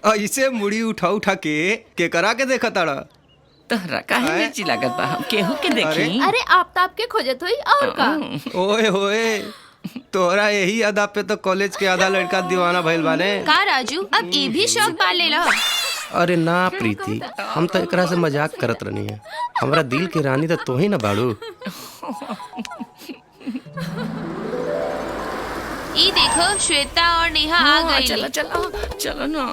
ऐसे मुड़ी उठा उठा के करा के देखा ताड़ा। तहरा काहे मिर्ची लागत बा? हम केहू के देखी। अरे आप के खोजत हुई और का? ओए होए, तोरा यही अदा पे तो कॉलेज के आधा लड़का दीवाना भइल बाने। का राजू, अब ये भी शौक पाल लेला? अरे ना प्रीति, हम तो एकरा से मजाक करत रहनी है। हमरा दिल की रानी तो तू ही ना बाड़ू। ई देखो श्वेता और नेहा आ गई। चलो चलो चलो ना।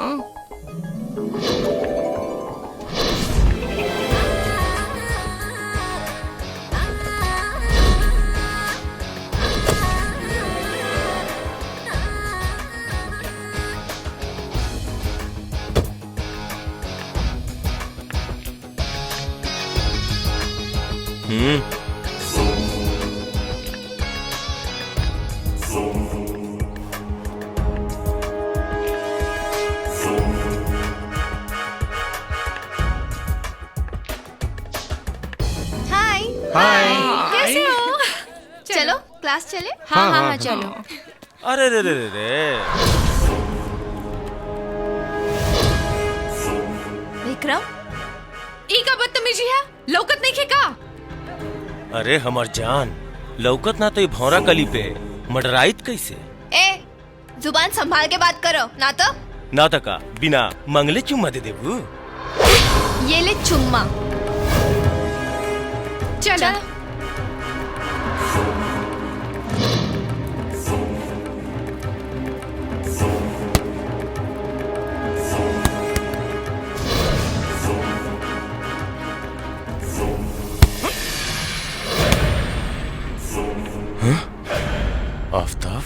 हाय। कैसे हो? चलो क्लास चले। हाँ, हाँ, हाँ, चलो। अरे रे रे रे रे। विक्रम, ई का बदतमीजी है, लौकत नहीं खे का? अरे हमर जान, लौकत ना तो ये भौरा कली पे मडराइत कैसे? ए, जुबान संभाल के बात करो, ना तो ना तका बिना मंगले चुम्मा दे देबू। ये ले चुम्मा। चल। आफ्ताब,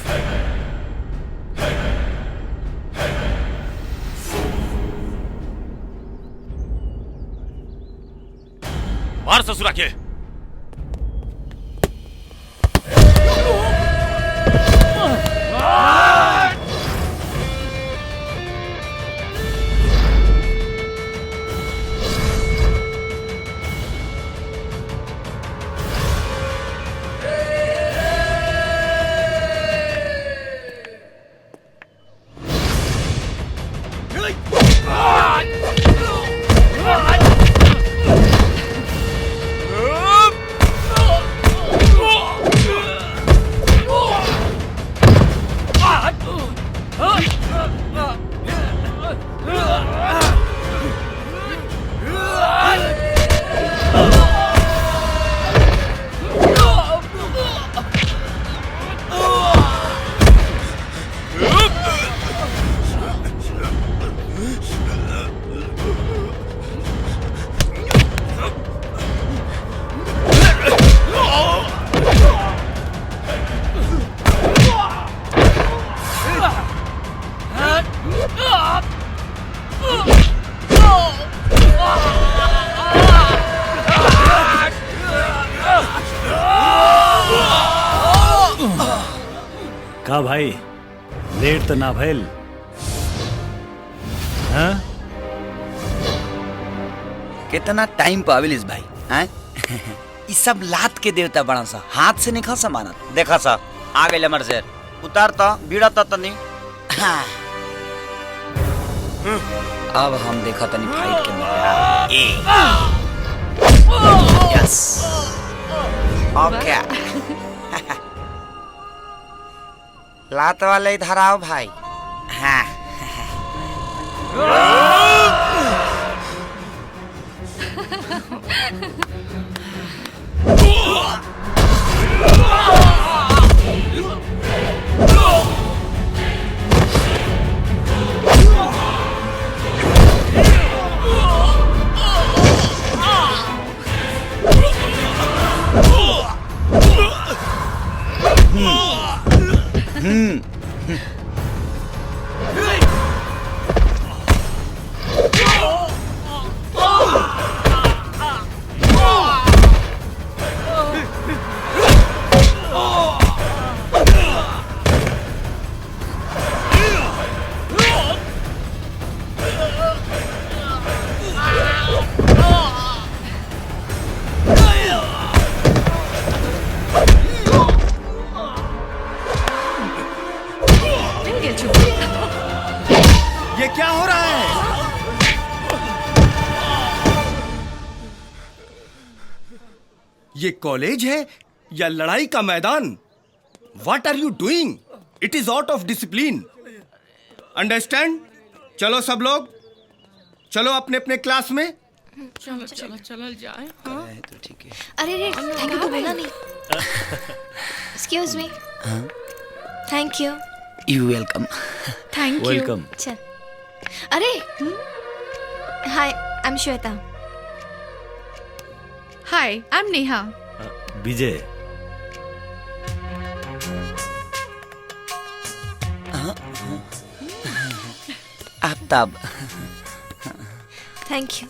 मार ससुरा के। का भाई, लेट तो ना भइल? हाँ? कितना टाइम पावेलिस भाई हैं? ई सब लात के देवता बड़ा सा, हाथ से नहीं खा समानत। देखा सा आ गइल हमर शेर, उतार तो बीड़ा तो तनी। हाँ। अब हम देखा तनी फाइट के मजा। यस ओके। लात वाले इधर आओ भाई। हाँ। ये क्या हो रहा है? ये कॉलेज है या लड़ाई का मैदान? What are you doing? It is out of discipline. Understand? चलो सब लोग, चलो अपने अपने क्लास में। चलो चलो चलो जाए। तो ठीक है। अरे रे थैंक यू तो बोला नहीं। Excuse me. Thank you. You welcome. Thank you. Welcome. चल। अरे hi I am Shweta. Hi I am Neha. Vijay. Aftab. Thank you.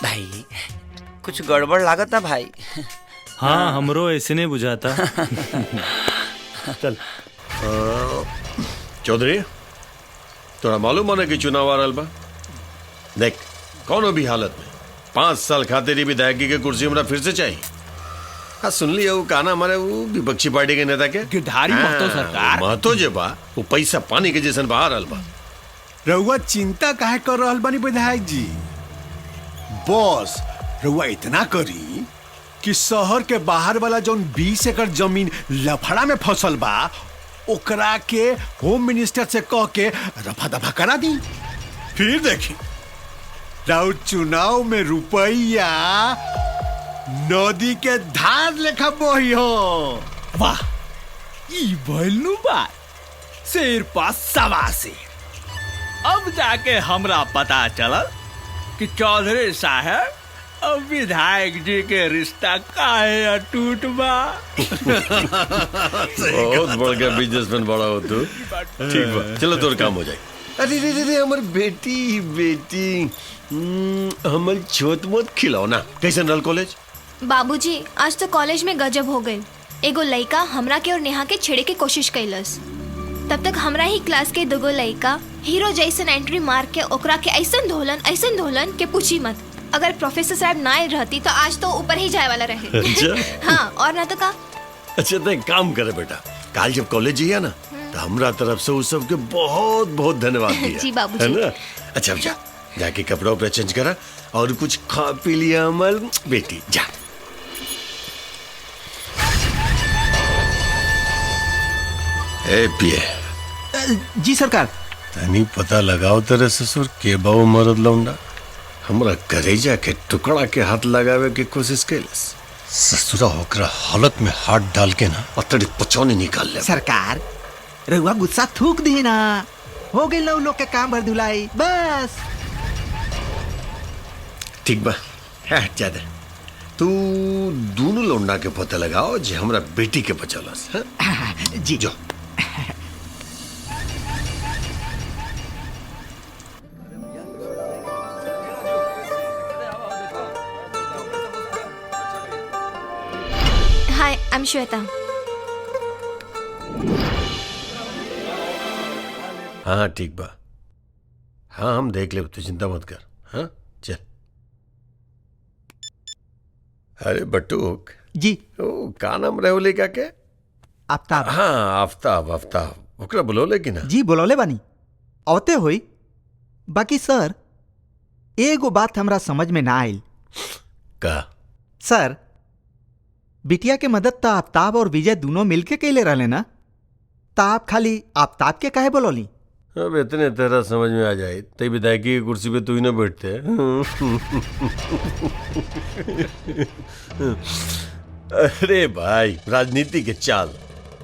भाई कुछ गड़बड़ लागत है भाई। हाँ हमरो ऐसे नहीं बुझाता। चल चौधरी, तोरा मालूम है कि चुनाव आ रहल बा? देख, कौनो भी हालत में 5 साल खातिर ही विधायकी के कुर्सी हमरा फिर से चाहिए। हाँ सुन लिया वो कहना हमारे वो विपक्षी पार्टी के नेता के गिरधारी महतो सरकार। महतो जे बा वो पैसा पानी के जैसन बहा रहल बा। रउआ चिंता काहे कर रहल बानी विधायक जी? बॉस रउआ इतना करी कि शहर के बाहर वाला जौन 20 एकड़ जमीन लफड़ा में फसल बा ओकरा के होम मिनिस्टर से कह के रफा दफा करा दी। फिर देखी राउत चुनाव में रुपया नदी के धार लेखा बही हो। वाह, ई भइलू बात। शेर पास सवा शेर। अब जाके हमरा पता चलल कि चौधरी साहब अब विधायक जी के रिश्ता काहे अटूट बा। बहुत बड़ गया बिजनेसमैन बड़ा हो तू। ठीक बा, चलो तोर काम हो जाए। अरे रे रे रे हमर बेटी बेटी हमर छोट मोट खिलौना कैसन रहल कॉलेज? बाबूजी आज तो कॉलेज में गजब हो गई। एगो लड़का हमरा के और नेहा के छेड़े के कोशिश कैलस। तब तक हमरा ही क्लास के दुगो लड़का हीरो जैसन एंट्री मार के ओकरा के ऐसन धोलन के पूछी मत। अगर प्रोफेसर साहब ना रहती तो आज तो ऊपर ही जाए वाला रहे। अच्छा? हाँ और ना तो का। अच्छा तो एक काम करे बेटा, कल जब कॉलेज जाइए ना तो हमरा तरफ से उस सबके बहुत बहुत धन्यवाद दिया। जी बाबूजी। है ना? अच्छा अब जाके कपड़ा उपड़ा चेंज करा और कुछ खा पी लिया हमर बेटी। जा ए पिए। जी सरकार। तनी पता लगाओ तेरे ससुर के बाऊ मरद लौंडा हमरा करेजा के टुकड़ा के हाथ लगावे की कोशिश कैलस। ससुरा होकर हालत में हाथ डाल के ना अतड़ी पचौनी निकाल ले। सरकार रहुआ गुस्सा थूक दी ना, हो गई लोग के काम भर धुलाई बस। ठीक बा, है ज्यादा तू दोनों लौंडा के पता लगाओ जे हमरा बेटी के बचलस। जी जो हाय आई एम श्वेता। हाँ ठीक बा, हाँ हम देख ले, तू चिंता मत कर। हाँ चल। अरे बटूक जी ओ का नाम रहोले का के? आफ्ताब। हाँ आफ्ताब आफ्ताब ओकरा बुलौले कि ना? जी बुलौले बानी, अवते होई। बाकी सर एगो बात हमरा समझ में ना आइल। का? सर बिटिया के मदद तो आफ्ताब और विजय दोनों मिलके कैले रहले ना, तो आप खाली आफ्ताब के काहे बोलौली? अब इतने तेरा समझ में आ जाए तई विधायकी की कुर्सी पे तू ही ना बैठते। अरे भाई राजनीति के चाल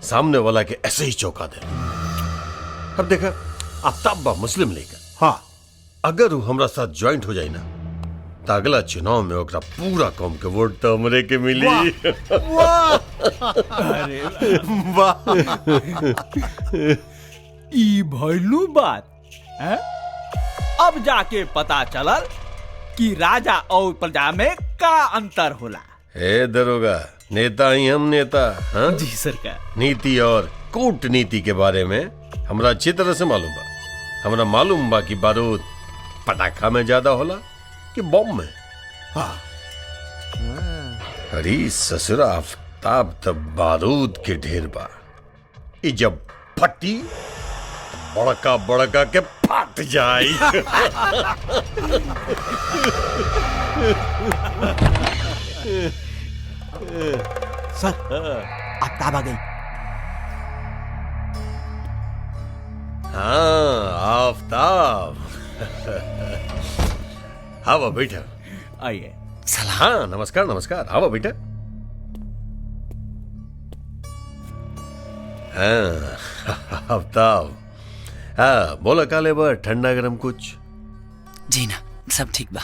सामने वाला के ऐसे ही चौंका दे। अब देखा आफ्ताब बा मुस्लिम लीग, हाँ अगर वो हमरा साथ ज्वाइंट हो जाए ना तो अगला चुनाव में ओकरा पूरा कौम के वोट तो हमरे के मिली। अरे वाह, ई भइलू बात है? अब जाके पता चलल कि राजा और प्रजा में का अंतर होला। हे दरोगा, नेता ही हम नेता। हाँ जी सरकार। नीति और कूटनीति के बारे में हमरा अच्छी तरह से मालूम बा। हमरा मालूम बा कि बारूद पटाखा में ज्यादा होला कि बम में। हाँ अरे ससुरा आफ्ताब तब बारूद के ढेर बा, ई जब फटी बड़का बड़का के फट जाई। सर आफ्ताब आ गई। हाँ आफ्ताब। आओ बैठा। आइए। हाँ नमस्कार नमस्कार, आओ बैठा। हाँ आफ्ताब, हाँ बोला काले बा ठंडा गरम कुछ? जी ना, सब ठीक बा,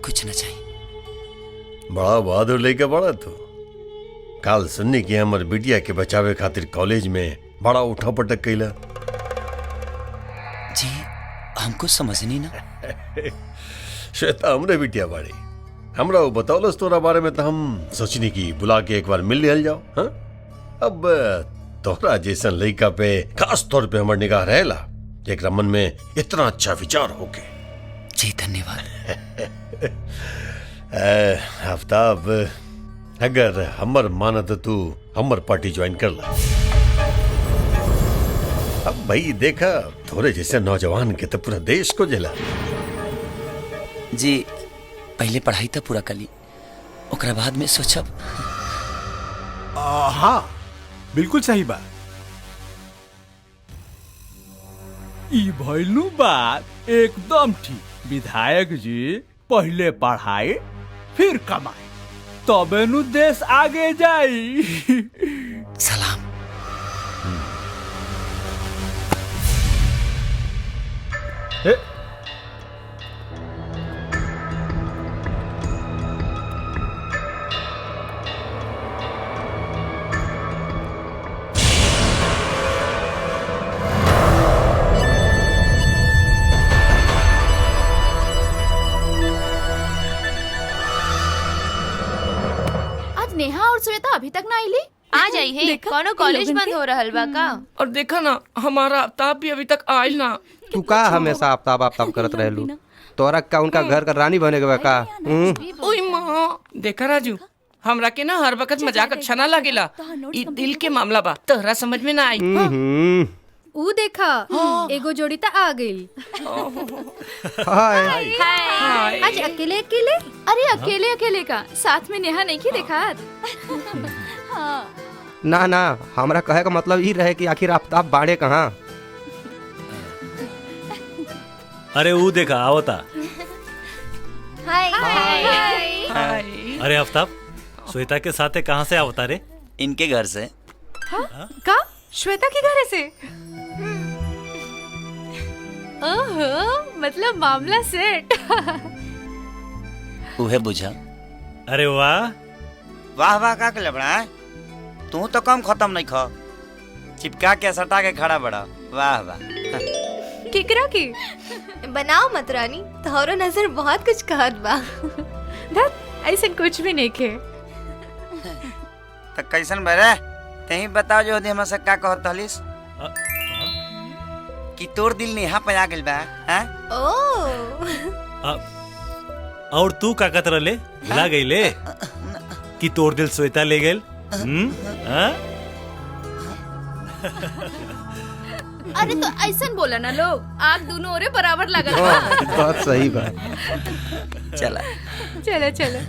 कुछ ना चाहिए। बड़ा बहादुर लेके बड़ा तू। काल सुननी की हमर बिटिया के बचावे खातिर कॉलेज में बड़ा उठा पटक कैला। जी हमको समझ नहीं ना। श्वेता हमरे बिटिया बाड़ी, हमरा वो बतौलस तोरा बारे में तो हम सोचनी की बुला के एक बार मिल लिया जाओ। हाँ अब तोरा जैसन लड़का पे खास तौर पे हमर निगाह रहेला, एक मन में इतना अच्छा विचार होके। जी धन्यवाद। आफ्ताब अगर हमर माना तो तू हमर पार्टी ज्वाइन कर ला। अब भाई देखा थोड़े जैसे नौजवान के तो पूरा देश को जला। जी पहले पढ़ाई तो पूरा कर ली, ओकरा बाद में सोचब। हाँ बिल्कुल सही बात। ई भइलू बात एकदम ठीक। विधायक जी पहले पढ़ाई फिर कमाई, तबे नु देश आगे जाई। सलाम। नेहा और श्वेता अभी तक ना आईली। आ जाई है, कोनो कॉलेज बंद हो रहल बा का? और देखा ना हमारा आफ्ताब भी अभी तक आयल ना। तू का हमेशा आफ्ताब आफ्ताब करत रहलू? तोरा का उनका घर का रानी बने के का? ओए माँ देखा राजू, हमरा के ना हर वक्त मजाक अच्छा ना लगेला। ई दिल के मामला बा, तोहरा समझ में ना आई। ऊ देखा एगो जोड़ी त आ गई। हाय। आज अकेले अकेले? अरे अकेले अकेले का, साथ में नेहा नहीं की देखा। ना ना, हमरा कहे का मतलब ई रहे कि आखिर आफ्ताब बाड़े कहाँ? अरे वो देखा आवता। हाय हाय। अरे आफ्ताब श्वेता के साथ कहाँ से आवता रे? इनके घर से। का? श्वेता के घर से? ओहो, मतलब मामला सेट। उहे बुझा। अरे वाह वाह वाह का के लबड़ा है? तू तो कम खत्म नहीं खा, चिपका के सटा के खड़ा बड़ा। वाह वाह। किकरा की? बनाओ मत रानी, तोहरो नजर बहुत कुछ कहत बा। धत, ऐसा कुछ भी नहीं के। तो कैसन बरे? तेही बताओ जो हमसे से का कहत हलिस? कि तोर दिल नेहा पे आ गेल बा, हैं? और तू का कतर ले भुला गई ले कि तोर दिल श्वेता ले गेल? अरे तो ऐसा बोला ना लोग, आग दोनों ओरे बराबर लगा। बहुत सही बात। चला चलो चलो।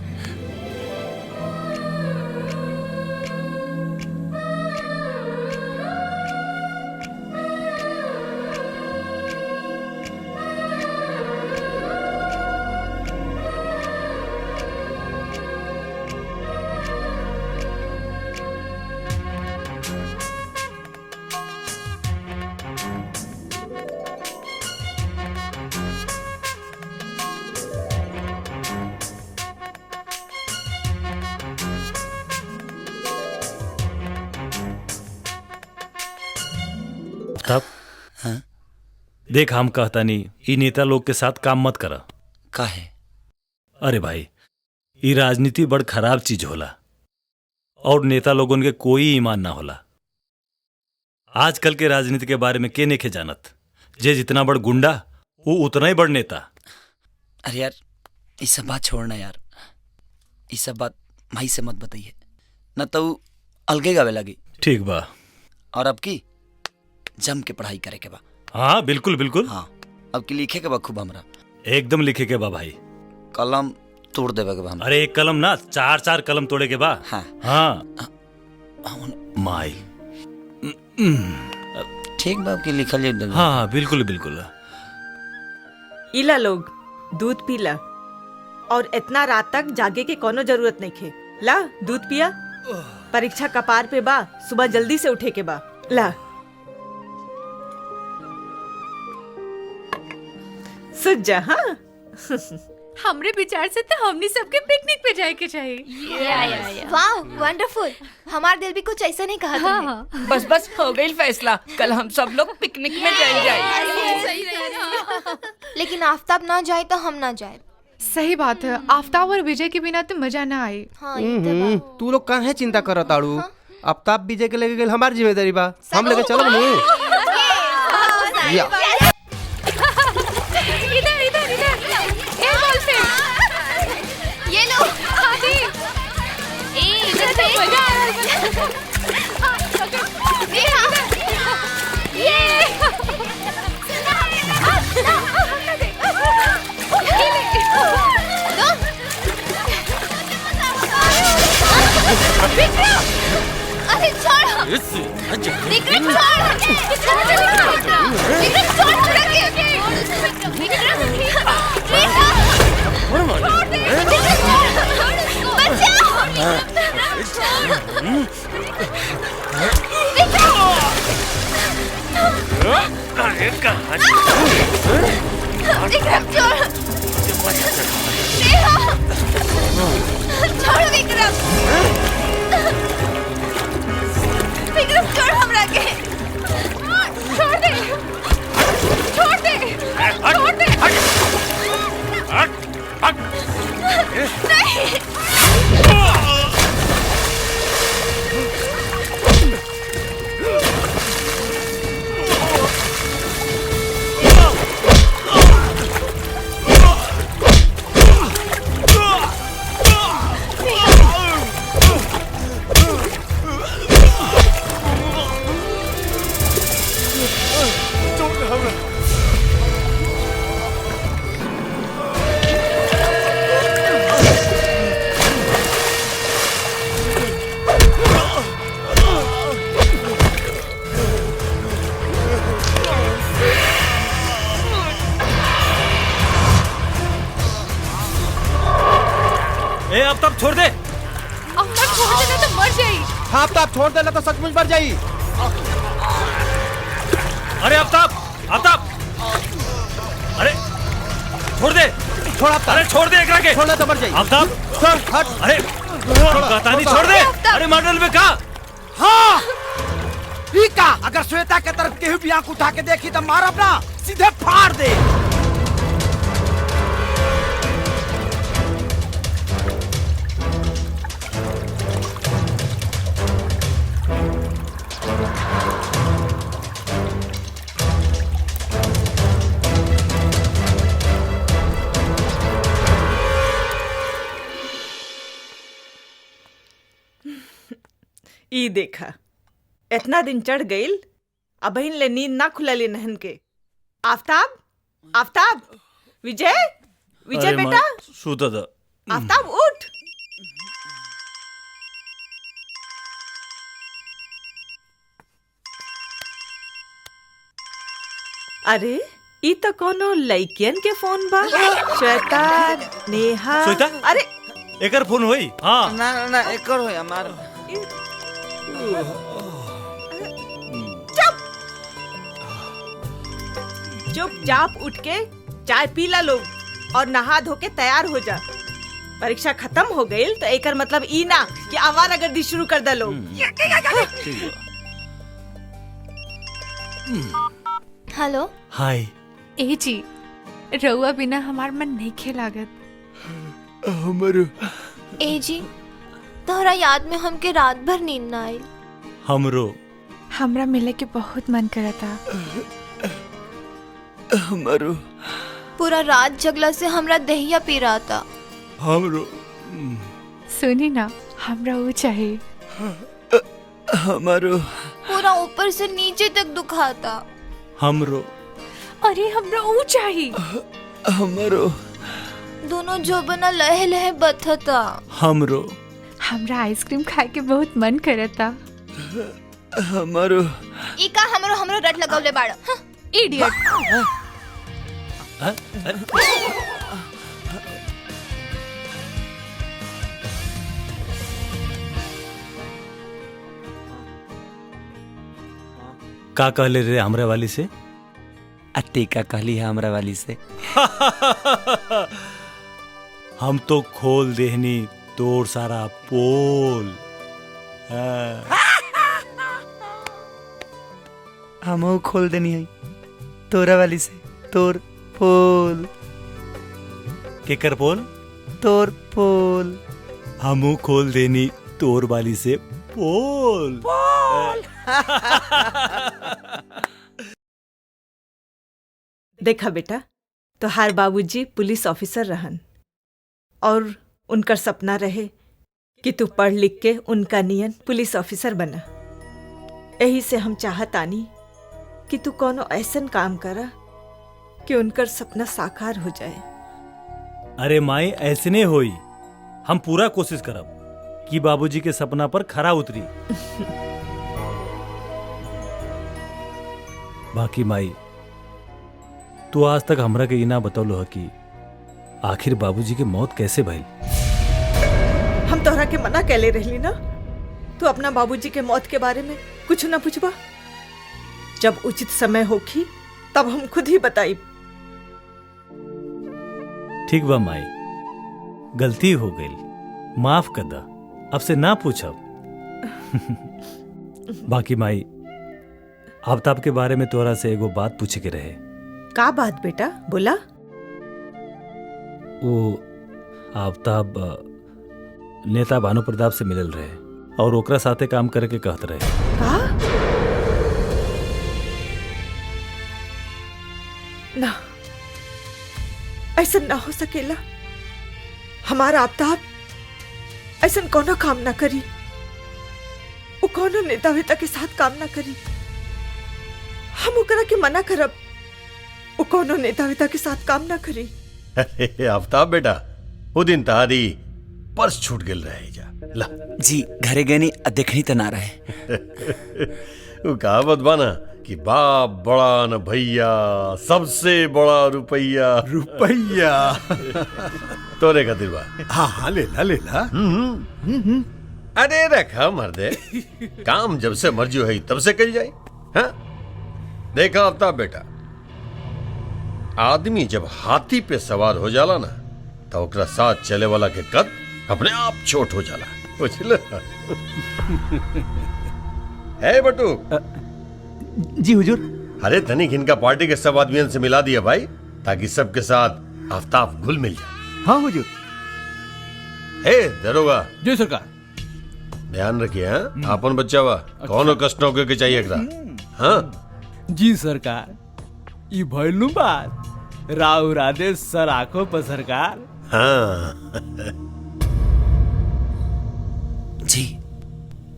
तब देख हम कहता नहीं ई नेता लोग के साथ काम मत करा। काहे? अरे भाई ई राजनीति बड़ खराब चीज होला और नेता लोगन के कोई ईमान ना होला। आजकल के राजनीति के बारे में के नेखे जानत, जे जितना बड़ गुंडा वो उतना ही बड़ नेता। अरे यार ये सब बात छोड़ना यार, ये सब बात माई से मत बताइए, न तो अलगे गावे लगी। ठीक बा। और अब की जम के पढ़ाई करे के बा। हाँ बिल्कुल बिल्कुल। हाँ अब की लिखे के बा खूब हमरा। एकदम लिखे के बा भाई। कलम तोड़ देवे के बा हमरा। अरे एक कलम ना 4-4 कलम तोड़े के बा। हाँ हाँ माई ठीक बा की लिखल जाए। हाँ बिल्कुल बिल्कुल। इला लोग दूध पीला और इतना रात तक जागे के कोनो जरूरत नहीं खे। ला दूध पिया। परीक्षा कपार पे बा, सुबह जल्दी से उठे के बा। ला सुझ जा। हाँ हमरे विचार से तो हमनी सबके पिकनिक पे जाए के चाहिए। वाह वंडरफुल। हमार दिल भी कुछ ऐसा नहीं कहा तुमने। बस बस हो गई फैसला, कल हम सब लोग पिकनिक में जाए। लेकिन आफ्ताब ना जाए तो हम ना जाए। सही बात है, आफ्ताब और विजय के बिना तो मजा ना आए। तू लोग काहे चिंता करत ताड़ू? आफ्ताब विजय के लेके गेल हमार जिम्मेदारी बा, हम लेके चलब नहीं। इधर इधर इधर ए बॉल पे ये लो। इधर देख मजा आ रहा अरे छोड़ विक्रम, विक्रम छोड़ हमरा के। छोड़ दे छोड़ दे छोड़ दे। नहीं आफ्ताब छोड़ दे। आफ्ताब छोड़ देना तो मर जाई। हाँ आफ्ताब छोड़ देना तो सचमुच मर जाई। अरे आफ्ताब आफ्ताब अरे छोड़ दे। छोड़ आफ्ताब। अरे छोड़ दे एकरा के। छोड़ना तो मर जाई। आफ्ताब हट। अरे कहता नहीं छोड़ दे। अरे मॉडल में कहा। हाँ ठीक है, अगर श्वेता के तरफ केहू भी आंख उठा के देखी तो मार अपना सीधे फाड़ दे। ई देखा इतना दिन चढ़ गईल, अब ले नींद ना खुलले नहन के। आफ्ताब आफ्ताब विजय विजय बेटा सूता था। आफ्ताब उठ। अरे ई तो कोनो लइकियन के फोन बा। श्वेता नेहा। श्वेता अरे एकर फोन होई। हाँ ना ना ना एकर होई हमार। चुपचाप उठ के चाय पी ला लोग और नहा धो के तैयार हो जा। परीक्षा खत्म हो गई तो एकर मतलब ई ना कि आवारागर्दी शुरू कर दे लोग। Hello hi. ए जी रउआ बिना हमार मन नहीं खेलागत। हमरो ए जी तोहरा याद में हमके रात भर नींद ना आई। हमरो हमरा मिले के बहुत मन करता। हमरो पूरा रात जगला से हमरा दहिया पी रहा था। हमरो सुनी ना हमरा वो चाहिए। हमरो वो पूरा ऊपर से नीचे तक दुखाता। हमरो अरे हमरा ऊ चाहिए। हमरो दोनों जो बना लहे लहे बथता। हमरो हमरा आइसक्रीम खाए के बहुत मन करता। हमरो ई का हमरो रट लगावले बाड़। इडियट। का कहले रे हमरा वाली से? अत्ते का कहली है हमरा वाली से। हम तो खोल देहनी तोर सारा पोल। हम खोल देनी है तोरा वाली से तोर पोल। केकर पोल? तोर पोल। हमू खोल देनी तोर वाली से पोल। देखा बेटा, तोहार बाबूजी पुलिस ऑफिसर रहन और उनकर सपना रहे कि तू पढ़ लिख के उनका नियन पुलिस ऑफिसर बना। यही से हम चाहतानी कि तू कोनो ऐसन काम करा कि उनकर सपना साकार हो जाए। अरे माई ऐसने होई, हम पूरा कोशिश करब कि बाबूजी के सपना पर खरा उतरी। बाकी माई तू आज तक हमरा के इना बतौलो है कि आखिर बाबूजी के मौत कैसे भइल। हम तोहरा के मना कैले रहली ना, तू अपना बाबूजी के मौत के बारे में कुछ ना पूछबा। जब उचित समय होखी तब हम खुद ही बताई। ठीक बा माई, गलती हो गई, माफ कर दा, अब से ना पूछब। बाकी माई आफ्ताब के बारे में तोरा से एगो बात पूछे के रहे। का बात बेटा, बोला। वो आफ्ताब नेता भानु प्रताप से मिलल रहे और ओकरा साथे काम करे के कहत रहे। का? ना, ऐसा ना हो सकेला। हमारा आफ्ताब ऐसा कोनो काम ना करी। वो कोनो नेता वेता के साथ काम ना करी। हम ओकरा के मना करब, वो कोनो नेता वेता के साथ काम ना करी। अरे आफ्ताब बेटा, वो दिन तारी पर्स छूट गेल रहे जा। ला जी घरे गए नहीं, देखनी तो ना रहे। वो कहावत बाना कि बाप बड़ा न भैया, सबसे बड़ा रुपैया। रुपैया तोरे खातिर बा। हाँ लेला लेला। अरे रखा मर्दे, काम जब से मर्जी है तब से कल जाए। हाँ देखा आफ्ताब बेटा, आदमी जब हाथी पे सवार हो जाला ना तो ओकरा साथ चले वाला के कद अपने आप छोट हो जाला। बुझल? है बटू? जी हुजूर। अरे तनिक इनका पार्टी के सब आदमियों से मिला दिया भाई, ताकि सबके साथ आफ्ताब घुल मिल जाए। हाँ हुजूर। हे दरोगा। जी सरकार। ध्यान रखिए। हाँ अपन बच्चा वा कौनो कष्ट न के चाहिए एकरा। हाँ जी सरकार, ई भइलू बात राव राधे सर आंखों पर सरकार। हाँ जी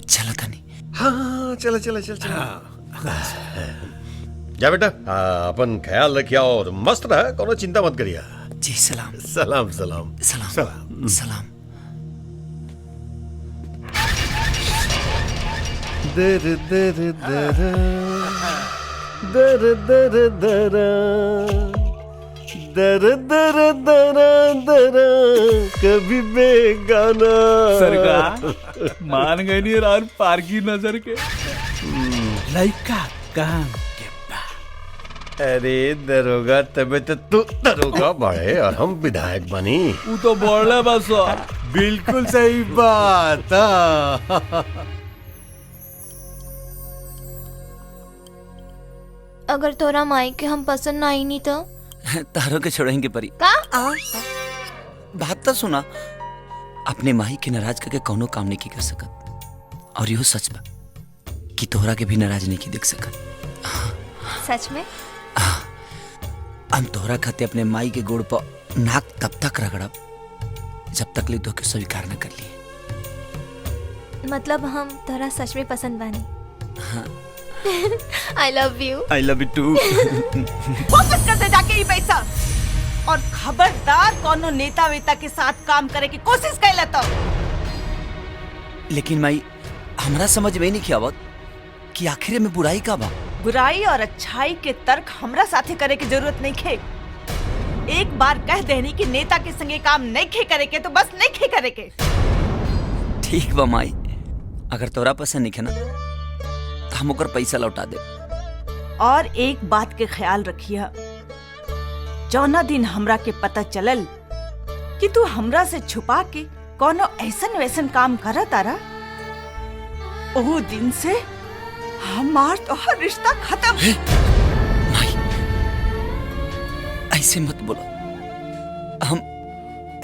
चलो तनी। हाँ चलो चलो चलो चलो। जा बेटा, अपन ख्याल रखिया और मस्त रहा, कोनो चिंता मत करिया। जी सलाम। सलाम सलाम सलाम सलाम सलाम। दर दर दर दर दर दर दर दर दर दर कभी बेगाना। सरकार मान गई नहीं और पार की नजर के लइका काम के बाद। अरे दरोगा, तबे तो तू दरोगा बड़े और हम विधायक बनी। वो तो बोले बस। बिल्कुल सही बात। अगर तोरा माई के हम पसंद ना आई नहीं तो तारों के छोड़ेंगे परी। का? बात तो सुना, अपने माही के नाराज करके कोनो काम नहीं की कर सकत। और यो सच बा कि तोहरा के भी नाराज नहीं की देख सकत। सच में? हम तोहरा खाते अपने माई के गोड़ पर नाक तब तक रगड़ब जब तक ले तो के स्वीकार न कर लिए। मतलब हम तोरा सच में पसंद बानी? हाँ I love you. I love you too. वापस कर दे जाके ये पैसा, और खबरदार कोनो नेता वेता के साथ काम करे की कोशिश कैला तो। लेकिन माई हमरा समझ में नहीं किया आवत कि आखिर में बुराई का बा। बुराई और अच्छाई के तर्क हमरा साथे करे की जरूरत नहीं खे। एक बार कह देनी कि नेता के संगे काम नहीं खे करे के तो बस नहीं खे करे के। ठीक बा माई, अगर तोरा पसंद नहीं है ना तो हम ओकर पैसा लौटा दे। और एक बात के ख्याल रखिया, जौना दिन हमरा के पता चलल कि तू हमरा से छुपा के कोनो ऐसन वैसन काम करत तारा, ओह दिन से हमार तोहर रिश्ता खत्म। ऐसे मत बोलो, हम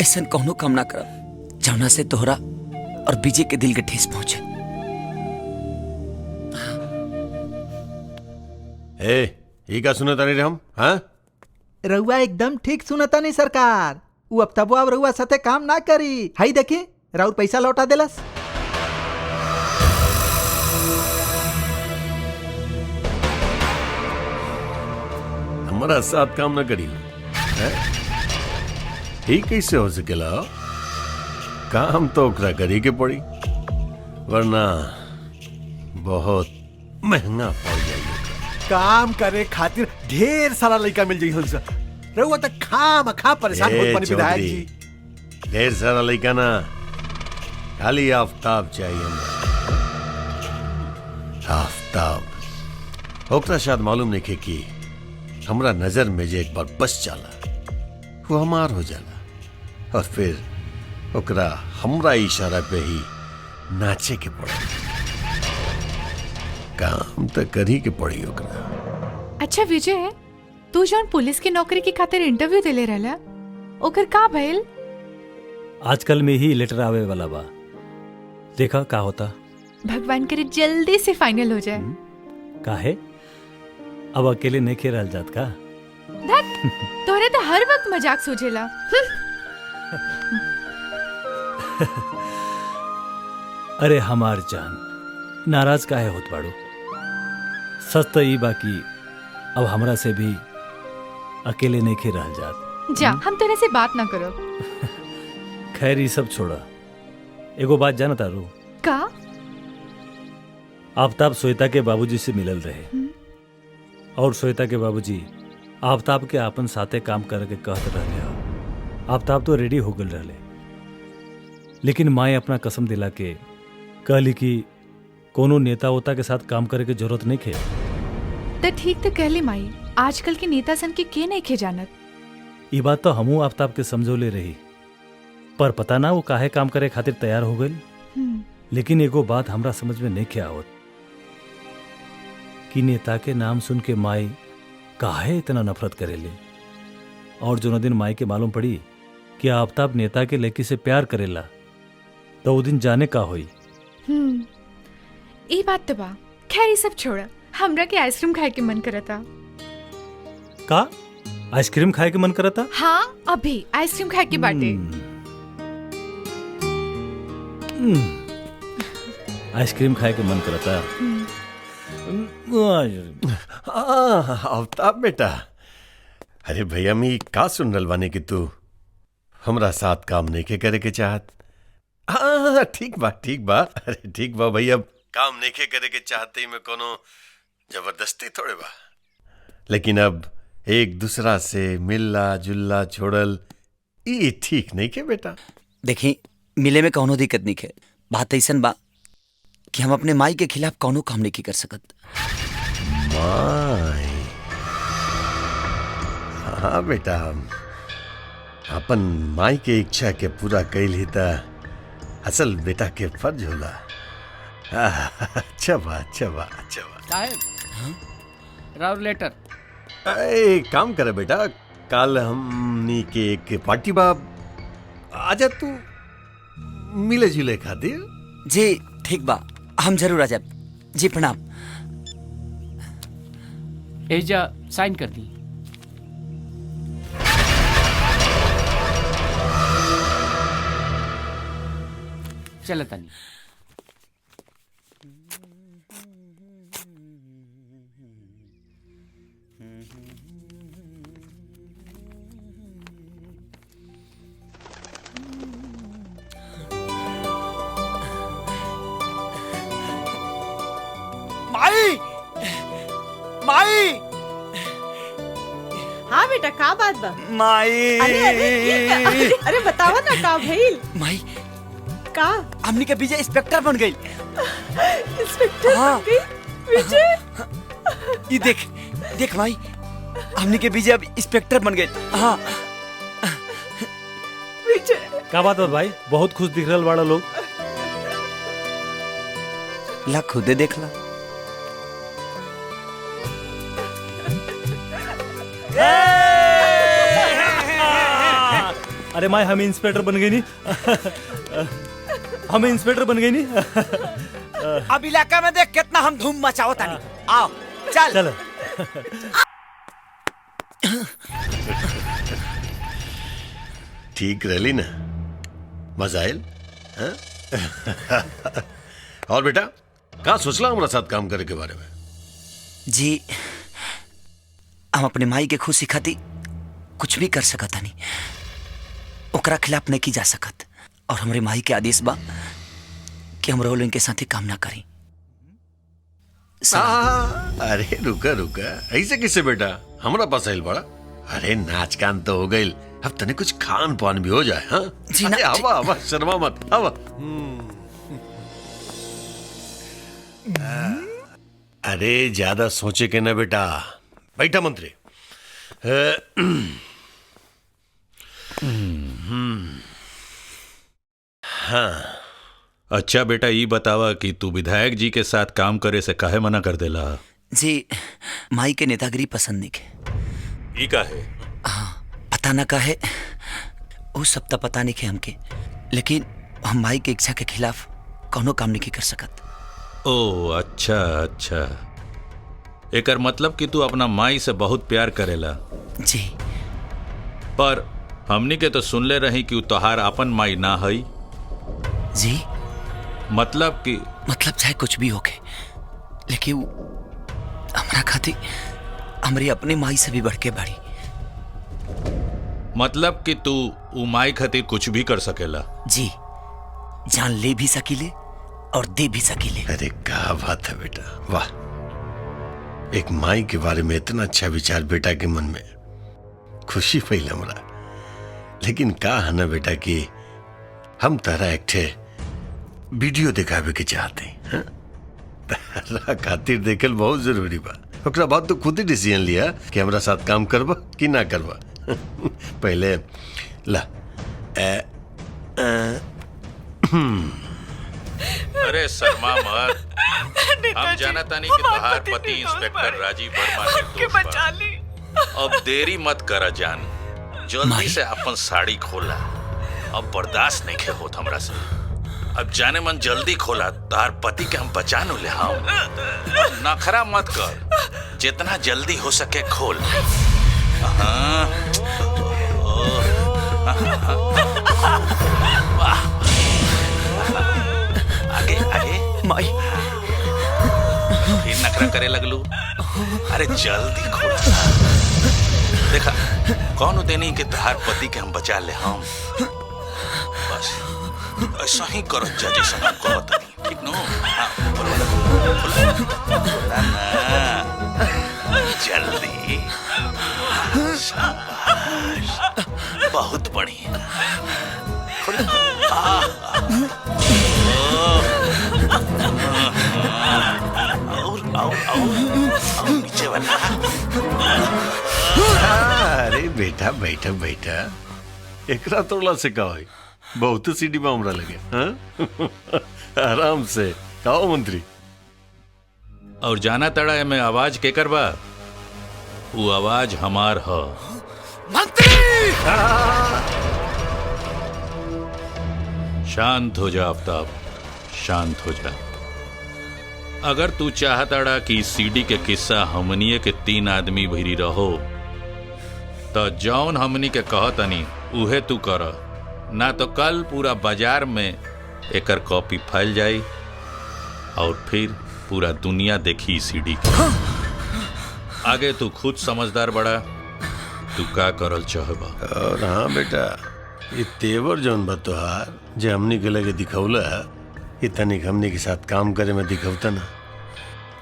ऐसा कौनो काम ना करब जौना से तोहरा और विजय के दिल के ठेस पहुंचे। ये का सुनता नहीं रे हम? हाँ, रउआ एकदम ठीक सुनता नहीं सरकार। वो अब तबो अब रउआ साथे काम ना करी। हाई देखी राउर पैसा लौटा देलस। हमारा साथ काम न करी ठीक कैसे हो सकेला? काम तो ओकरा करी के पड़ी, वरना बहुत महंगा पड़ जाएगी। काम करे खातिर ढेर सारा लड़का मिल जाई हमसे। रहुआ तो खाम खा परेशान होत बनी विधायक जी। ढेर सारा लड़का ना, खाली आफ्ताब चाहिए हमरा। आफ्ताब ओकरा शायद मालूम नहीं कि हमरा नजर में जे एक बार बस जाला वो हमार हो जाला, और फिर ओकरा हमरा इशारा पे ही नाचे के पड़े। काम तो करी के पड़ी ओकरा। अच्छा विजय, तू जौन पुलिस की नौकरी की खातिर इंटरव्यू देले रहला, ओकर का भइल? आजकल में ही लेटर आवे वाला बा, देखा का होता। भगवान करे जल्दी से फाइनल हो जाए। काहे अब अकेले नहीं खेल जात का? तोरे तो हर वक्त मजाक सूझेला। अरे हमार जान, नाराज काहे होत बाड़ू? सच तो ई बाकी अब हमरा से भी अकेले नहीं खेल जात। जा, हम तेरे से बात ना करो। खैर ये सब छोड़ा, एगो बात जाना तारू का? आफ्ताब श्वेता के बाबूजी से मिलल रहे, और श्वेता के बाबूजी आफ्ताब के आपन साथे काम करके कहत रहले। आफ्ताब तो रेडी हो गल रहले, लेकिन माए अपना कसम दिला के कहली कि कोनो नेता वोता के साथ काम करे के जरूरत नहीं खे। तो ठीक तो कहली माई, आजकल के नेता सन के नहीं खे जानत। ये बात तो हमू आफ्ताब के समझौले रही, पर पता ना वो काहे काम करे खातिर तैयार हो गई। लेकिन एगो बात हमरा समझ में नहीं खे आवत कि नेता के नाम सुन के माई काहे इतना नफरत करेले, और जो दिन माई के मालूम पड़ी कि आफ्ताब नेता के लड़की से प्यार करेला तो वो दिन जाने का होई। ये बात तो बा। खैर ये सब छोड़ा, हमरा के आइसक्रीम खाए के मन करता। का आइसक्रीम खाए के मन करता? हाँ, अभी आइसक्रीम खाए के बाटे। आइसक्रीम खाए के मन करता। आफ्ताब बेटा, अरे भैया मी का सुन रलवाने कि तू हमरा साथ काम नहीं के करे के चाहत। हाँ ठीक बा, ठीक बा। अरे ठीक बा भैया, काम नहीं के करे के चाहते ही में कोनो जबरदस्ती थोड़े बा, लेकिन अब एक दूसरा से मिलना जुलना छोड़ल ये ठीक नहीं के बेटा। देखी मिले में कौनो दिक्कत नहीं है। बात ऐसन बा कि हम अपने माई के खिलाफ कौनो काम नहीं कर सकत। माई? हाँ बेटा, अपन माई के इच्छा के पूरा कैल ही ता असल बेटा के फर्ज होला। अच्छा बा, अच्छा बा, अच्छा बा। साहब राव लेटर। काम करे बेटा, कल हमनी के एक पार्टी बा, आजा तू मिले जुले खातिर। जी ठीक बा, हम जरूर आ जाब। जी प्रणाम। एजा साइन कर दी। चल तनी। माई माई हाँ बेटा का बात बा? माई अरे बतावा ना का भइल? माई का हमनी के विजय इंस्पेक्टर बन गई। इंस्पेक्टर बन गई? विजय ये देख देख माई, हमनी के विजय अब इंस्पेक्टर बन गई। हाँ विजय क्या बात है भाई, बहुत खुश दिख रहा बड़ा लोग। ला खुदे देख ला। अरे माई हम इंस्पेक्टर बन गई नहीं हम इंस्पेक्टर बन गई नहीं। अब इलाका में देख कितना हम धूम मचाओ तानी। आओ चल चल। ठीक रहली ना, मजा आयल? हाँ? और बेटा कहाँ सोचला हमारा साथ काम करे के बारे में? जी हम अपने माई के खुशी खाती कुछ भी कर सकत नहीं, ओकरा खिलाफ नहीं की जा सकत। और हमरे माई के आदेश बा कि हम रोल इनके साथ ही काम ना करी। अरे रुका रुका, ऐसे किसे बेटा हमारा पास आइल बड़ा? अरे नाच गान तो हो गई, अब तने कुछ खान पान भी हो जाए। हाँ जी ना, हवा हवा शर्मा मत हवा। अरे ज्यादा सोचे के ना बेटा, बैठा मंत्री। हाँ अच्छा बेटा ये बतावा कि तू विधायक जी के साथ काम करे से काहे मना कर देला? जी माई के नेतागिरी पसंद नहीं के। ई काहे? पता ना काहे, वो सब तो पता नहीं के हमके, लेकिन हम माई के इच्छा के खिलाफ कोनो काम नहीं कर सकत। ओ अच्छा अच्छा, एकर मतलब कि तू अपना माई से बहुत प्यार करेला। जी पर हमनी के तो सुनले रही कि तोहार अपन माई ना हई। जी मतलब चाहे कुछ भी होके, लेकिन हमरा खातिर हमरी अपने माई से भी बढ़ के बड़ी। मतलब कि तू उ माई खातिर कुछ भी कर सकेला? जी जान ले भी सकीले और दे भी सकीले। अरे क्या बात है बेटा, वाह। एक माई के बारे में इतना अच्छा विचार बेटा के मन में, खुशी फैल हमरा। लेकिन का है ना बेटा कि हम तारा एक ठे वीडियो दिखावे के चाहते हैं। तारा खातिर देखल बहुत जरूरी बा, ओकरा बाद तो खुद ही डिसीजन लिया कि हमरा साथ काम करबा कि ना करबा। पहले ला अरे शर्मा मत, हम जानता नहीं कि तुम्हार पति इंस्पेक्टर राजीव वर्मा निर्दोष बा। अब देरी मत करा जान, जल्दी से अपन साड़ी खोला। अब बर्दाश्त नहीं खे होत हमरा से। अब जाने मन जल्दी खोला, तार पति के हम बचा नु ले। हम नखरा मत कर, जितना जल्दी हो सके खोल। आगे आगे माई फिर नखरा करे लगलू। अरे जल्दी खोल। देखा कौन देनी के तहार पति के हम बचा ले। हम बस ऐसा ही करो जैसे हम कहत नहीं, ठीक नो? हाँ बोला ना जल्दी। शाबाश, बहुत बढ़िया। और नीचे वाला। अरे बेटा बैठा बैठा, एकरा तोड़ला से का होई? बहुत सीढ़ी में हमरा लगे। हाँ? आराम से आओ मंत्री। और जाना तड़ा में आवाज के करवा, वो आवाज हमार ह। मंत्री शांत हो जा आफ्ताब, शांत हो जा। अगर तू चाहताड़ा कि सीडी के किस्सा हमनिए के 3 आदमी भरी रहो, तो जौन हमनी के कहतनी उहे तू कर, ना तो कल पूरा बाजार में एकर कॉपी फैल जाई और फिर पूरा दुनिया देखी सीडी के। आगे तू खुद समझदार बड़ा, तू का करल चाहबा। और हाँ बेटा, ये तेवर जौन बा तोहार जे हमनी के लगे दिखौला ये तनिक हमनी के साथ काम करे में दिखौता ना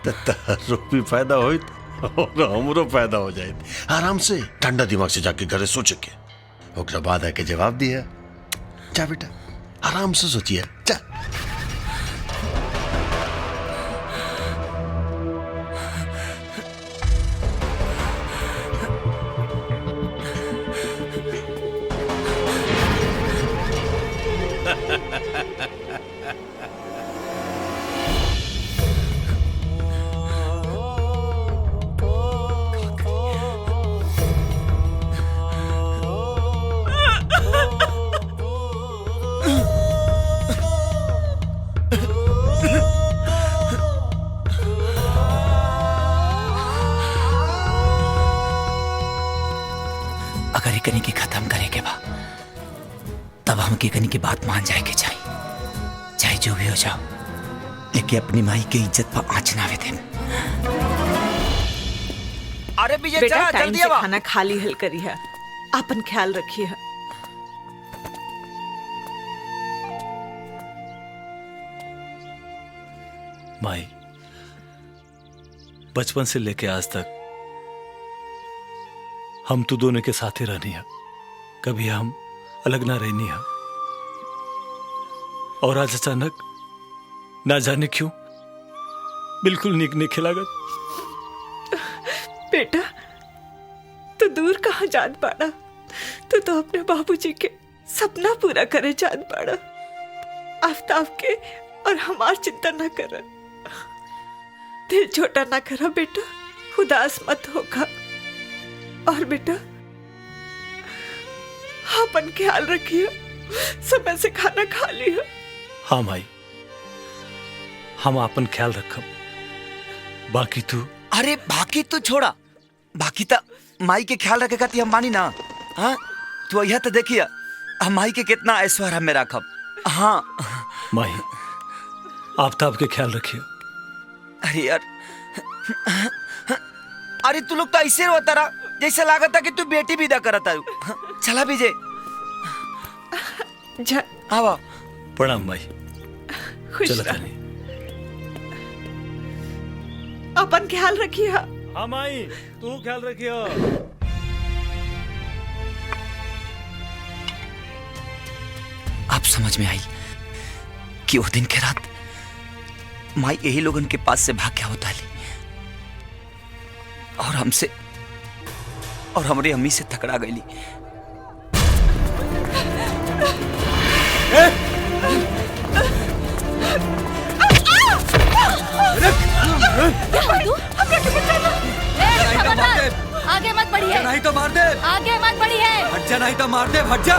तो तहरो भी फायदा होइत और हमरो फायदा हो जाए। आराम से ठंडा दिमाग से जाके घरे सोच के ओकरा बाद आके जवाब दिया। जा बेटा आराम से सोचिए, जा। अगर एकनी के खत्म करे के बा तब हम एकनी की बात मान जाए के चाहिए, चाहे जो भी हो जाओ, लेकिन अपनी माई के इज्जत पर आँच ना आवे दे। अरे बेटा टाइम से खाना खा ली हल करी है, अपन ख्याल रखिए है। माई, बचपन से लेके आज तक हम तो दोनों के साथ ही रहनी है, कभी हम अलग ना रहनी है। और आज अचानक ना जाने क्यों बिल्कुल निक नहीं खिलागत। बेटा तू दूर कहाँ जान पाड़ा, तू तो अपने बाबूजी के सपना पूरा करे जान पाड़ा। आफ्ताब के और हमार चिंता ना कर, दिल छोटा ना करा बेटा, उदास मत होगा। और बेटा अपन ख्याल रखिए, समय से खाना खा लिया। हाँ माई, हम अपन ख्याल रखब। बाकी तू? अरे बाकी तू छोड़ा, बाकी तो माई के ख्याल रखेगा ती हम मानी ना। हाँ तू यह तो देखिए हम माई के कितना ऐश्वर्य हमें रखब। हाँ माई, आफ्ताब के ख्याल रखिए। अरे यार, अरे तू लोग तो ऐसे रोता रहा जैसे लागत था कि तू बेटी विदा करता। चला विजय, आवा। प्रणाम माई। चलो तानी। अपन ख्याल रखिए। हाँ माई, तू ख्याल रखिए। अब समझ में आई कि वो दिन के रात माई यही लोगन के पास से भाग गया होता है और हमसे और हमारी अम्मी से तकड़ा गई। आगे मत बढ़िए, नहीं तो मार दे। आगे मत बढ़िए, हट जा, नहीं तो मार दे। हट जा।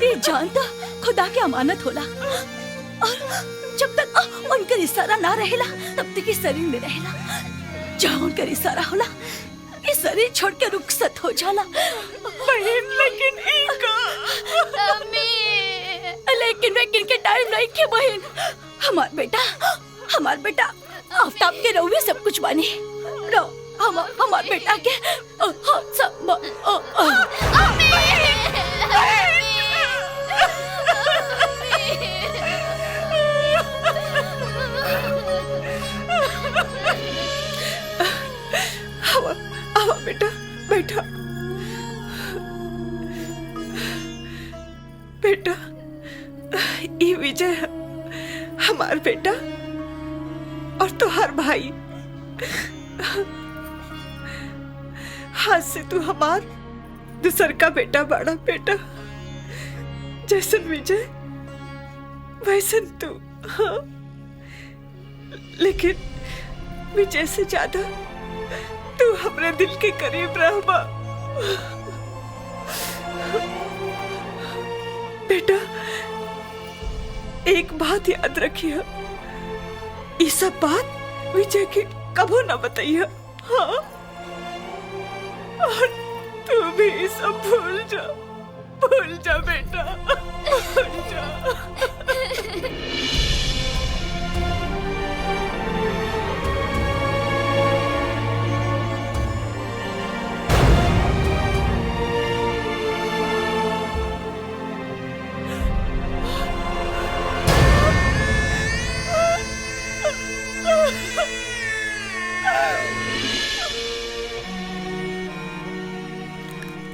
ये जान तो खुदा की अमानत होला और जब तक उनका इशारा ना रहेला तब तक ये शरीर में रहेला। जहाँ उनका इशारा होला ये शरीर छोड़ के रुखसत हो जाला। बहन लेकिन लेकिन के टाइम नहीं के बहन। हमार बेटा आफ्ताब के रहुए सब कुछ बानी। हमार बेटा के सब आवा बेटा, बैठा। बेटा ये विजय है हमार बेटा और तुहार भाई। हाथ से तू हमार दूसर का बेटा बड़ा बेटा, जैसन विजय वैसन तू। हाँ, लेकिन विजय से ज्यादा तू हमरे दिल के करीब रहबा। बेटा, एक बात याद रखिए, ये सब बात विजय के कबो न बताइए। हाँ, और तू भी ये सब भूल जा बेटा, भूल जा।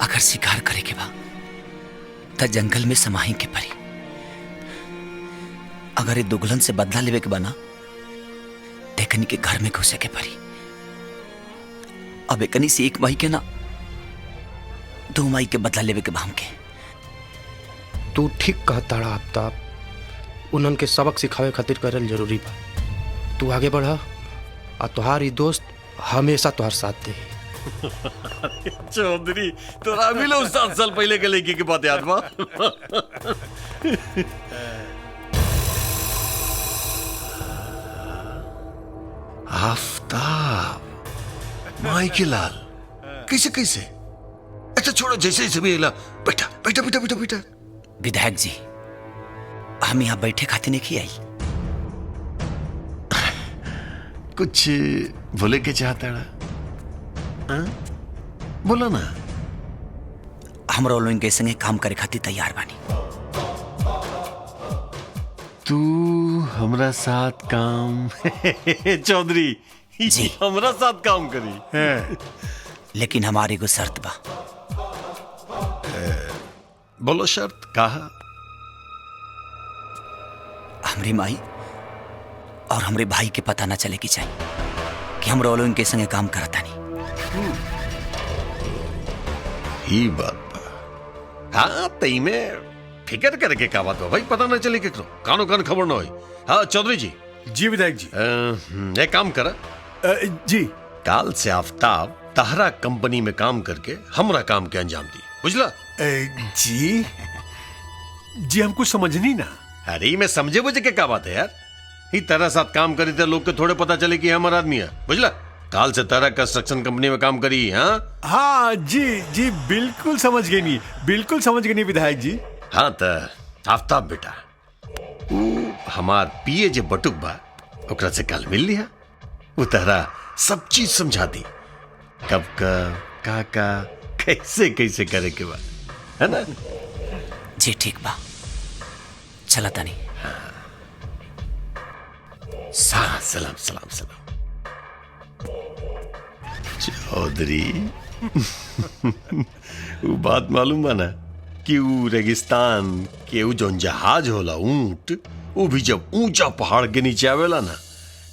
अगर शिकार करे के बा त जंगल में समाही के परी। अगर ये दुगलन से बदला लेवे के बना देखनी के घर में घुसे के परी। अब एकनी से एक माई के ना 2 माई के बदला लेवे के बाम के। तू ठीक कहताड़ा आफ्ताब। उन्हन के सबक सिखावे खातिर करल जरूरी बा। तू आगे बढ़ा और तुहार ई दोस्त हमेशा तुहार साथ दे। चौधरी तोरा भी लो 7 साल पहले के लड़की की बात याद बा? आफ्ताब, माई लाल, कैसे कैसे? अच्छा छोड़ो, जैसे जैसे भी हिला। बैठा बैठा बैठा बैठा बैठा। विधायक जी, हम यहाँ बैठे खाते नहीं आई। कुछ बोले के चाहता है? बोला ना। हमरा लोगन के संगे काम करे खातिर तैयार बानी। तू हमरा साथ काम चौधरी जी हमरा साथ काम करी। लेकिन हमारे को शर्त बा। बोलो शर्त कहा। हमरी माई और हमरे भाई के पता ना चले की चाहिए कि हम लोगन के संगे काम करता नहीं। ही बात बा। हाँ, तई में फिकर करके का बात बा भाई, पता ना चले केकरो कानो कान खबर ना होई। हाँ चौधरी जी। जी विधायक जी। एक काम करा जी। काल से आफ्ताब तहरा कंपनी में काम करके हमरा काम के अंजाम दी, बुझला? जी जी, हम कुछ समझनी ना। अरे मैं समझे बुझे के का बात है यार। ही तरह साथ काम करी थे लोग के थोड़े पता चले कि हमारा आदमी है, बुझला? काल से तारा कंस्ट्रक्शन कंपनी में काम करी। हाँ जी जी, बिल्कुल समझ गई नहीं, बिल्कुल समझ गई नहीं विधायक जी। हाँ तो आफ्ताब बेटा, वो हमार पीए जे बटुक बा ओकरा से कल मिल लिया। वो तारा सब चीज समझा दी, कब का कैसे कैसे करे के बा, है ना? जी ठीक बा, चला तानी। सलाम सलाम सलाम। चौधरी वो बात मालूम बा ना कि वो रेगिस्तान के वो जो जहाज होला ऊंट, वो भी जब ऊंचा पहाड़ के नीचे आवेला ना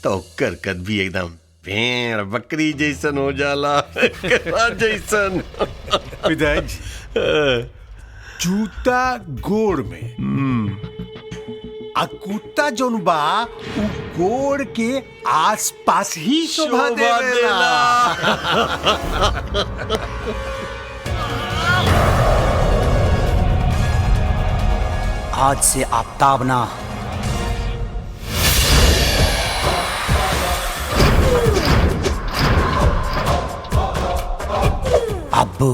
तो करकत भी एकदम भेड़ बकरी जैसन हो जाला जैसन। विधायक जी, जूता गोड़ में आ कुत्ता जोन बा उ गोड़ के आसपास ही शोभा देला। आज से आफ्ताब ना अब्बू।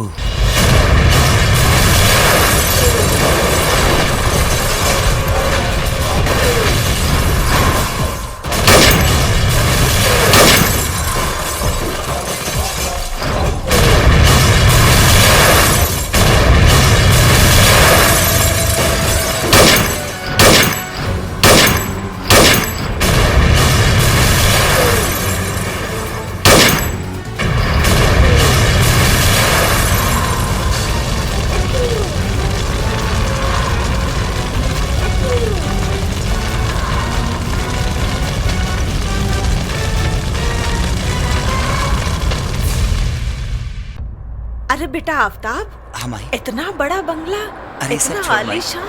अरे बेटा आफ्ताब, हाँ माई। इतना बड़ा बंगला, अरे सब इतना छोड़ माई। आलीशान,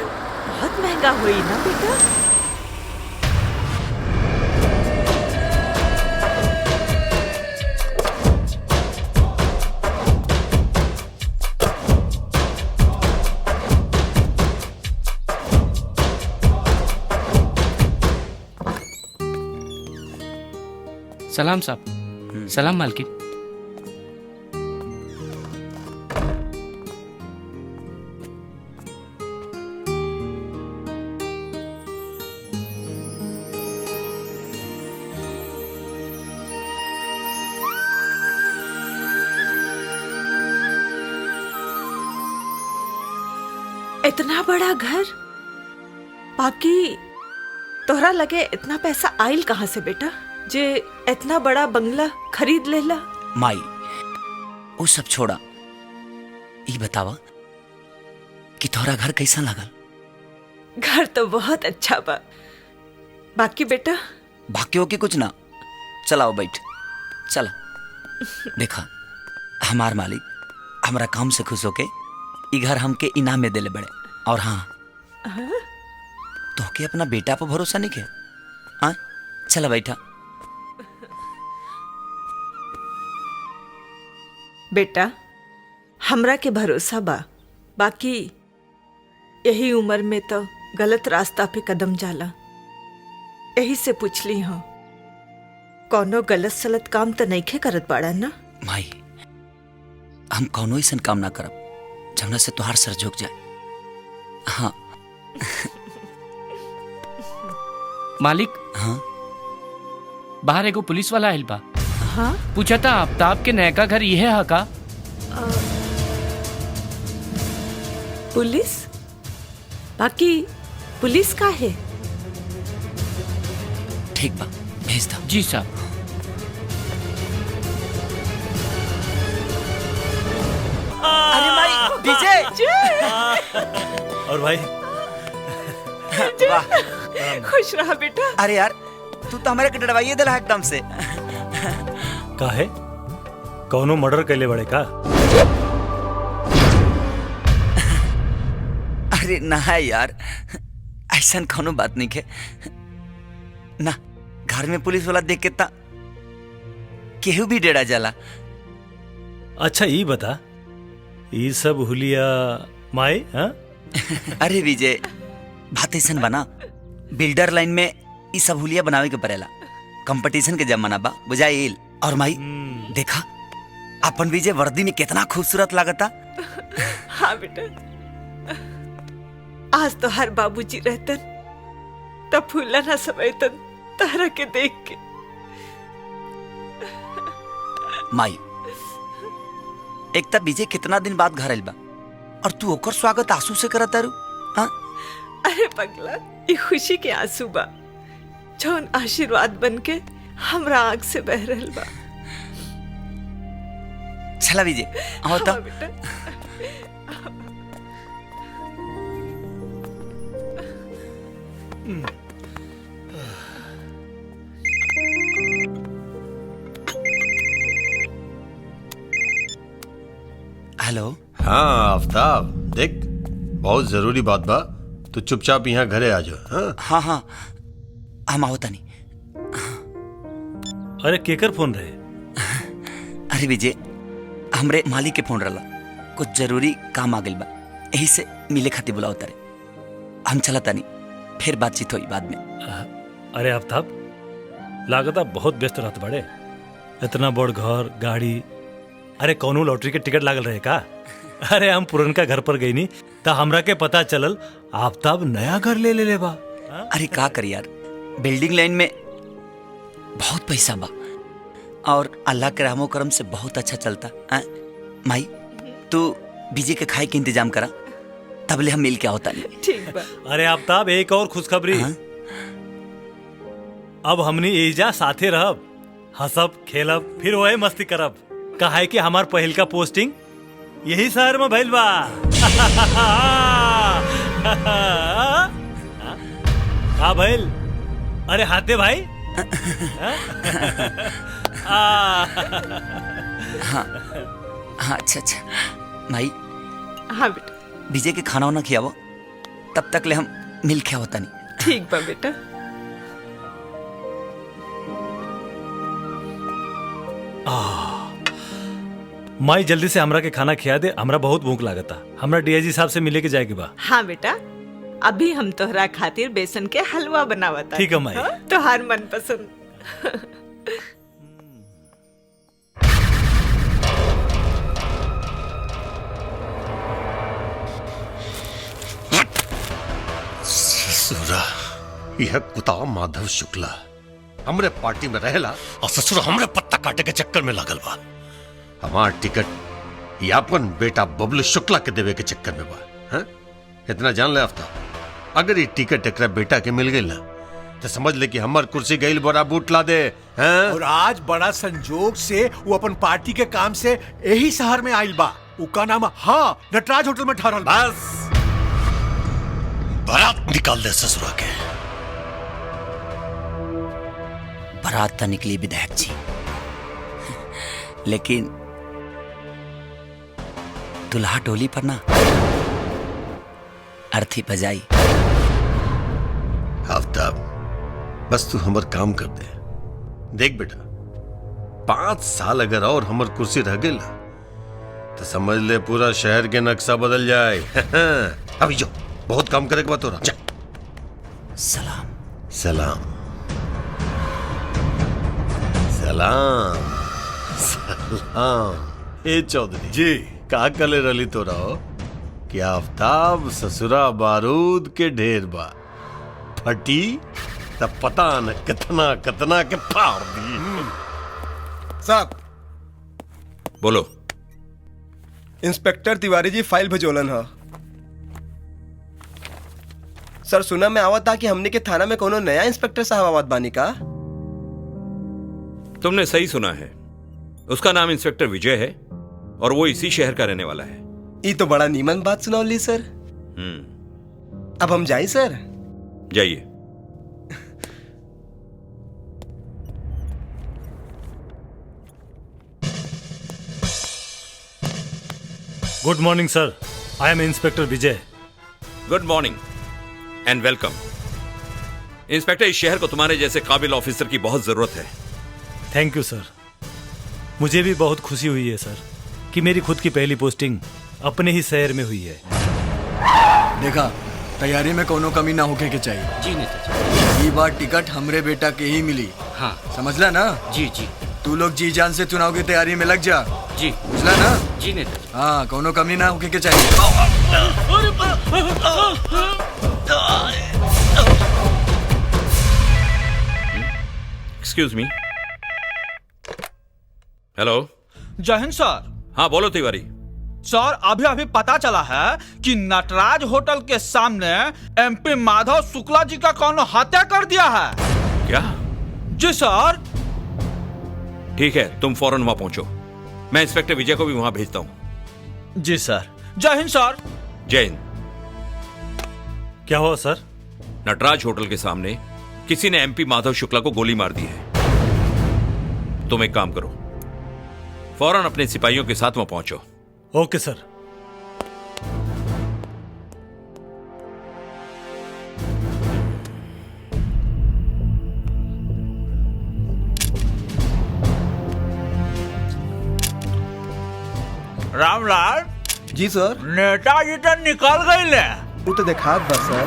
बहुत महंगा हुई ना बेटा। सलाम साहब। सलाम मालकिन। इतना बड़ा घर, बाकी तोहरा लगे इतना पैसा आइल कहाँ से बेटा, जे इतना बड़ा बंगला खरीद लेला? माई वो सब छोड़ा, ये बतावा कि तोहरा घर कैसा लगल? घर तो बहुत अच्छा बा, बाकी बेटा बाकियों की कुछ ना। चलाओ बैठ, चला। देखा हमार मालिक हमारा काम से खुश होके ई घर हमके इनाम में देले बड़े। और हाँ, तो के अपना बेटा पर भरोसा नहीं के? हाँ चला बैठा। बेटा हमरा के भरोसा बा, बाकी यही उम्र में तो गलत रास्ता पे कदम जाला, यही से पूछली हूँ। कौनो गलत सलत काम तो नहीं खे करत बाड़ा ना? माई हम कौनो ऐसा काम ना करब जमुना से तुहार सर झुक जाए। हाँ मालिक। हाँ बाहर एगो पुलिस वाला आइल बा। हाँ पूछा था आफ्ताब के नयका घर यह है का? पुलिस? बाकी पुलिस का है? ठीक बा, भेज दो। जी साहब। अरे माई विजय। और भाई वाह, खुश रहा बेटा। अरे यार तू तो हमारे के डरवाइए दिला एकदम से। काहे कौनो मर्डर कैले बड़े का? अरे ना यार, ऐसा कौनो बात नहीं है ना। घर में पुलिस वाला देख के ता केहू भी डेरा जाला। अच्छा ये बता, ये सब हुलिया माई? हाँ अरे विजय बात ऐसा बना, बिल्डर लाइन में ये सब हुलिया बनावे के पड़ेला, कंपटीशन के जमाना बा, बुझाइल। और माई देखा अपन विजय वर्दी में कितना खूबसूरत लागता। हाँ बेटा, आज तो हर बाबूजी रहतन तब फूला ना समझतन तारा के देख के। माई एक तब विजय कितना दिन बाद घर आइल बा और तू ओकर स्वागत आंसू से करत तारू। हाँ अरे पगला, ये खुशी के आंसू बा जौन आशीर्वाद बन के हमरा आंख से बह रहल बा। चला विजय आओ तो। बेटा हेलो। हाँ आफ्ताब, देख बहुत जरूरी बात बा, तू चुपचाप यहाँ घरे आ जाओ। हाँ हाँ हाँ हम आओ तनी। अरे केकर फोन रहे? अरे विजय हमरे मालिक के फोन रहा, कुछ जरूरी काम आ गइल बा, यही से मिले खातिर बुलाओ तारे। हम चला तनी, फिर बातचीत हुई बाद में। अरे आफ्ताब लागता बहुत व्यस्त रहत बड़े, इतना बड़ घर गाड़ी। अरे कौनो लॉटरी के टिकट लागल रहे का? अरे हम पुरनका घर पर गई नी ता हमरा के पता चलल आफ्ताब नया घर ले ले बा। अरे का कर यार, बिल्डिंग लाइन में बहुत पैसा बा और अल्लाह के रहमो करम से बहुत अच्छा चलता। माई तू विजय के खाए के इंतजाम करा, तबले हम मिल के होता नहीं। ठीक बा। अरे आफ्ताब एक और खुशखबरी। अब हमनी एजा साथे रहब, हंसब खेलब, फिर वही मस्ती करब। कहा है कि हमार पहल का पोस्टिंग यही शहर में भइल बा। हाँ भइल। अरे हाथे भाई। हाँ हाँ अच्छा अच्छा। भाई हाँ बेटा। विजय के खाना वाना खियावो, तब तक ले हम मिल के होता नहीं। ठीक बा बेटा। माई जल्दी से हमरा के खाना खिया दे, हमरा बहुत भूख लागता। हमरा डीआईजी साहब से मिले के जाए के बा। हाँ बेटा, अभी हम तोहरा खातिर बेसन के हलवा बनावता। ठीक है माई। तोहार मन पसंद। ससुरा यह कुताव माधव शुक्ला हमरे पार्टी में रहेला और ससुर हमरे पत्ता काटे के चक्कर में लागल बा। हमार टिकट यापन बेटा बबलू शुक्ला के देवे के चक्कर में बा। हैं? इतना जान ले आफ्ताब, अगर ये टिकट एकरा बेटा के मिल गई ना तो समझ ले कि हमार कुर्सी गई बड़ा बूट ला दे। हैं? और आज बड़ा संजोग से वो अपन पार्टी के काम से यही शहर में आइल बा। उका नाम हाँ नटराज होटल में ठहरल। बस बारात निकाल दे ससुरा के। बारात तो निकली विधायक जी, लेकिन दुल्हा टोली पर ना अर्थी बजाई। आफ्ताब बस तू हमर काम कर दे। देख बेटा, 5 साल अगर और हमर कुर्सी रह गई ना तो समझ ले पूरा शहर के नक्शा बदल जाए। अभी जो बहुत काम करे के बात हो रहा। जा। सलाम। सलाम सलाम सलाम। ए चौधरी जी का कले रली तो रहो कि आफ्ताब ससुरा बारूद के ढेर बा, फटी तब पता न कितना कितना के फाड़ दी। साहब बोलो। इंस्पेक्टर तिवारी जी फाइल भेजोलन हा। सर सुना में आवत था कि हमने के थाना में कोनो नया इंस्पेक्टर साहब आवत बानी का। तुमने सही सुना है, उसका नाम इंस्पेक्टर विजय है और वो इसी शहर का रहने वाला है। ये तो बड़ा नीमन बात सुनौली सर। अब हम जाए सर। जाइए। Good morning sir, I am inspector Vijay. Good morning and welcome. Inspector, इस शहर को तुम्हारे जैसे काबिल ऑफिसर की बहुत जरूरत है। थैंक यू सर। मुझे भी बहुत खुशी हुई है सर कि मेरी खुद की पहली पोस्टिंग अपने ही शहर में हुई है। देखा, तैयारी में कोनो कमी ना होके के चाहिए। जी नेताजी। ये बार टिकट हमरे बेटा के ही मिली। हाँ समझला ना? जी जी। तू लोग जी जान से चुनाव की तैयारी में लग जा। जी बुझला ना? जी नेताजी। हाँ, कोनो कमी ना होके के चाहिए। Excuse me. हेलो। जय हिंद सर। हाँ बोलो तिवारी। सर अभी अभी पता चला है कि नटराज होटल के सामने एमपी माधव शुक्ला जी का कौन हत्या कर दिया है। क्या? जी सर। ठीक है, तुम फौरन वहां पहुंचो। मैं इंस्पेक्टर विजय को भी वहां भेजता हूं। जी सर। जय हिंद सर। जय हिंद। क्या हुआ सर? नटराज होटल के सामने किसी ने एमपी माधव शुक्ला को गोली मार दी है। तुम एक काम करो, फौरन अपने सिपाहियों के साथ वहां पहुंचो। ओके सर। रामलाल। जी सर। नेताजी तो निकल गई ले। वो तो देखा बस सर।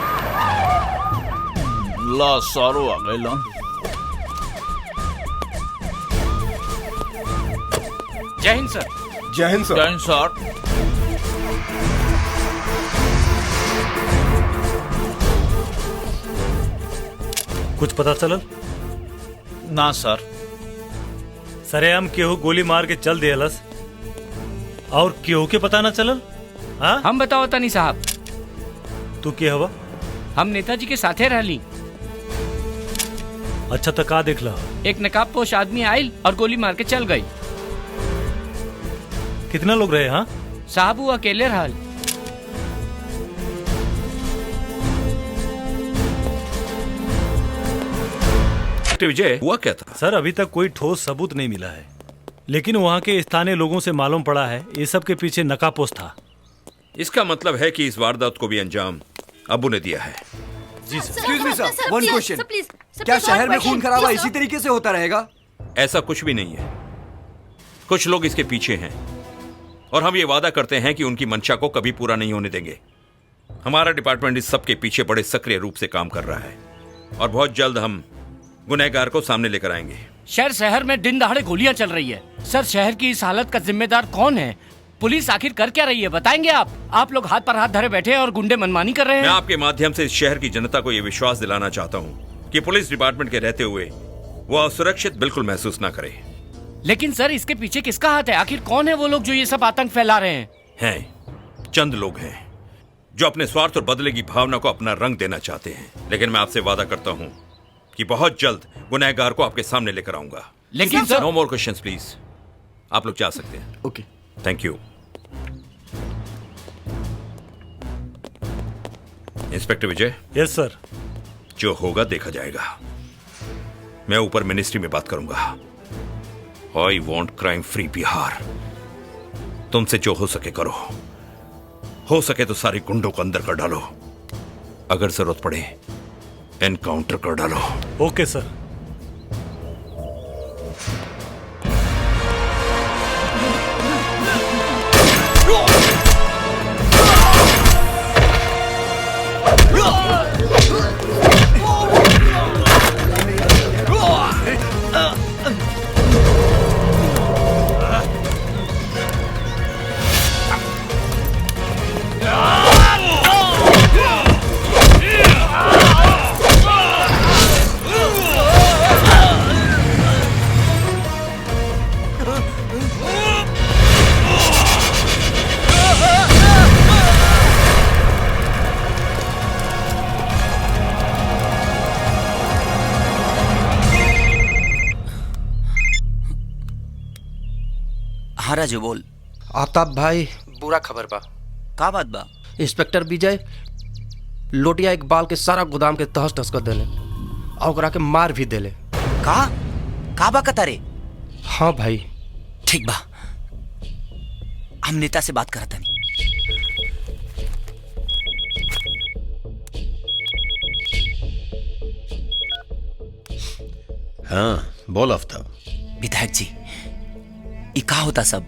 ला सारो आ गई ला। जय हिंद सर। जय हिंद सर। जय हिंद सर। कुछ पता चलल? ना सर। सरेआम केहू गोली मार के चल दियलस और केहू के पता ना चलल? हाँ? हम बताओ तनी साहब। तू के हवा? हम नेताजी के साथे रहली। अच्छा तो का देखला? एक नकाबपोश आदमी आयल और गोली मार के चल गई। कितना लोग रहे? हाँ साहब वो अकेले रहल। विजय, हुआ क्या था? सर अभी तक कोई ठोस सबूत नहीं मिला है। लेकिन वहाँ के स्थानीय लोगों से मालूम पड़ा है ये सब के पीछे नकापोश था। इसका मतलब है कि इस वारदात को भी अंजाम अब्बू ने दिया है। जी सर। एक्सक्यूज मी सर, वन क्वेश्चन। क्या शहर में खून खराबा इसी तरीके से होता रहेगा? ऐसा कुछ भी नहीं है। कुछ लोग इसके पीछे हैं और हम ये वादा करते हैं कि उनकी मंशा को कभी पूरा नहीं होने देंगे। हमारा डिपार्टमेंट इस सब के पीछे बड़े सक्रिय रूप से काम कर रहा है और बहुत जल्द हम गुनहगार को सामने लेकर आएंगे। शहर में दिन दहाड़े गोलियां चल रही है। सर, शहर की इस हालत का जिम्मेदार कौन है? पुलिस आखिर कर क्या रही है, बताएंगे आप? आप लोग हाथ पर हाथ धरे बैठे हैं और गुंडे मनमानी कर रहे हैं। मैं आपके माध्यम से इस शहर की जनता को यह विश्वास दिलाना चाहता हूँ कि पुलिस डिपार्टमेंट के रहते हुए वो असुरक्षित बिल्कुल महसूस ना करे। लेकिन सर, इसके पीछे किसका हाथ है? आखिर कौन है वो लोग जो ये सब आतंक फैला रहे हैं? चंद लोग हैं जो अपने स्वार्थ और बदले की भावना को अपना रंग देना चाहते हैं। लेकिन मैं आपसे वादा करता हूँ कि बहुत जल्द गुनहगार को आपके सामने लेकर आऊंगा। लेकिन सर, नो मोर क्वेश्चंस प्लीज। आप लोग जा सकते हैं। Okay, thank you. Inspector Vijay. Yes sir. जो होगा देखा जाएगा। मैं ऊपर मिनिस्ट्री में बात करूंगा। I want crime free Bihar. तुमसे जो हो सके करो। हो सके तो सारे गुंडों को अंदर कर डालो। अगर जरूरत पड़े एनकाउंटर कर डालो। ओके सर। हाँ राजू बोल। आफ्ताब भाई, बुरा खबर बा। का बात बा? इंस्पेक्टर विजय लोटिया इकबाल के सारा गोदाम के तहस तहस कर देले और ओकरा के मार भी देले। का बा कतारे? हाँ भाई। ठीक बा, हम नेता से बात करता नहीं। हाँ बोल आफ्ताब। विधायक जी, ये का होता सब?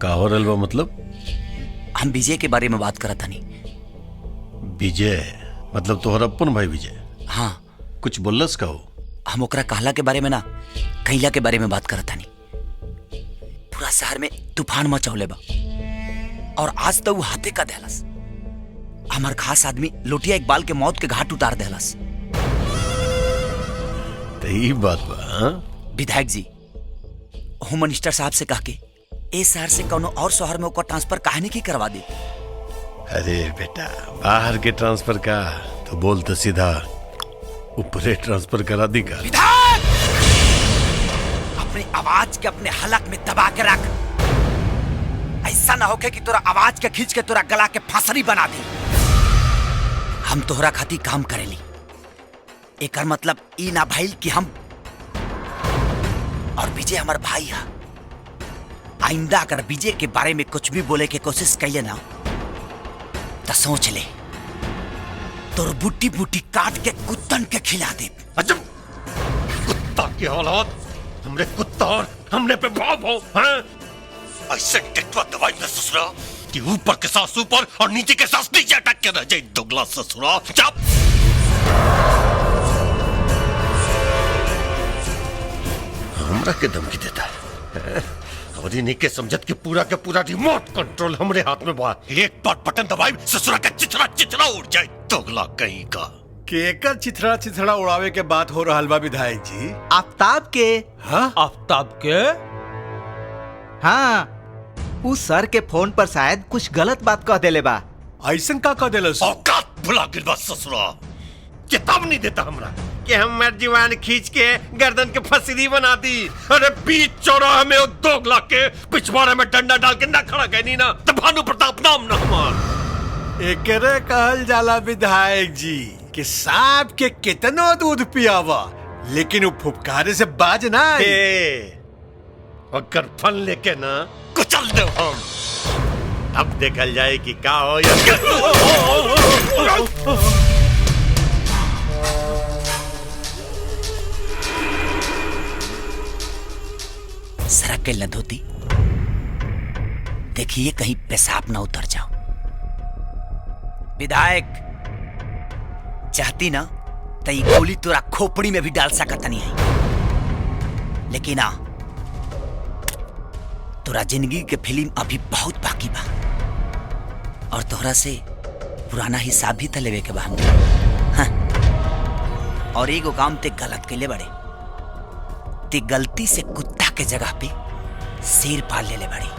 का हो रहल बा मतलब? हम विजय के बारे में बात करता नहीं। विजय मतलब तोहर अपन भाई विजय? हाँ। कुछ बोलस का हो? हम ओकरा कहला के बारे में ना, कैला के बारे में बात करता नहीं। पूरा शहर में तूफान मचौले बा और आज तो वो हाथे का देहलस। हमार खास आदमी लोटिया इकबाल के मौत के घाट उतार देहलस। यही बात बा? विधायक जी, होम मिनिस्टर साहब से कह के इस शहर से कोनो और शहर में ओकर ट्रांसफर काहे की करवा दे। अरे बेटा, बाहर के ट्रांसफर का तो बोल तो सीधा ऊपरे ट्रांसफर करा दी का। विधायक, अपनी आवाज के अपने हलक में दबा के रख। ऐसा ना होके कि तोरा आवाज के खींच के तोरा गला के फांसरी बना दे। हम तोहरा खातिर काम करेली, एकर मतलब ई ना भइल कि हम और विजय हमार भाई है। आइंदा अगर विजय के बारे में कुछ भी बोले के कोशिश कइले ना तो सोच ले, तोर बूटी बूटी काट के कुत्तन के खिला दे। अजब कुत्ता की औलाद, हमरे कुत्ता और हमने पे भाव हो हैं? ऐसे टिकवा दवाई न ससुरा कि ऊपर के सांस ऊपर और नीचे के सांस नीचे अटक के रह जाए। दुगला ससुरा चुप। हमरा के धमकी देता है और इन्हीं के समझत के पूरा रिमोट कंट्रोल हमरे हाथ में बा। एक बार बटन दबाई ससुरा का चिथड़ा चिथड़ा उड़ जाए। दोगला कहीं का। केकर चिथड़ा चिथड़ा उड़ावे के बात हो रहा बा विधायक जी? आफ्ताब के। हाँ? आफ्ताब के? हाँ, उस सर के फोन पर शायद कुछ गलत बात कह देले बा। ऐसन का कह देलस? औकात भुला गिल बा ससुरा। चेतावनी देता हमरा कि हमर जीवान खींच के गर्दन के फसीदी बना दी। अरे बीच चौराहे में दोगला के पिछवाड़े में डंडा डाल के ना खड़ा गई ना तो भानु प्रताप नाम ना हमार। एकरे कहल जाला विधायक जी कि सांप के कितनो दूध पियावा लेकिन वो फुफकारे से बाज ना। अगर फन लेके ना कुचल दो हम। अब देखल जाए कि का हो या सरक के लधोती, देखिए कहीं पेशाब ना उतर जाओ। विधायक चाहती ना तो ये गोली तोरा खोपड़ी में भी डाल सकता नहीं है, लेकिन आ तोरा जिंदगी के फिल्म अभी बहुत बाकी बा और तोहरा से पुराना हिसाब भी तलेवे के बा। हाँ। और एगो काम ते गलत कैले बड़े, ते गलती से कुत्ता के जगह पे शेर पाल ले बड़े।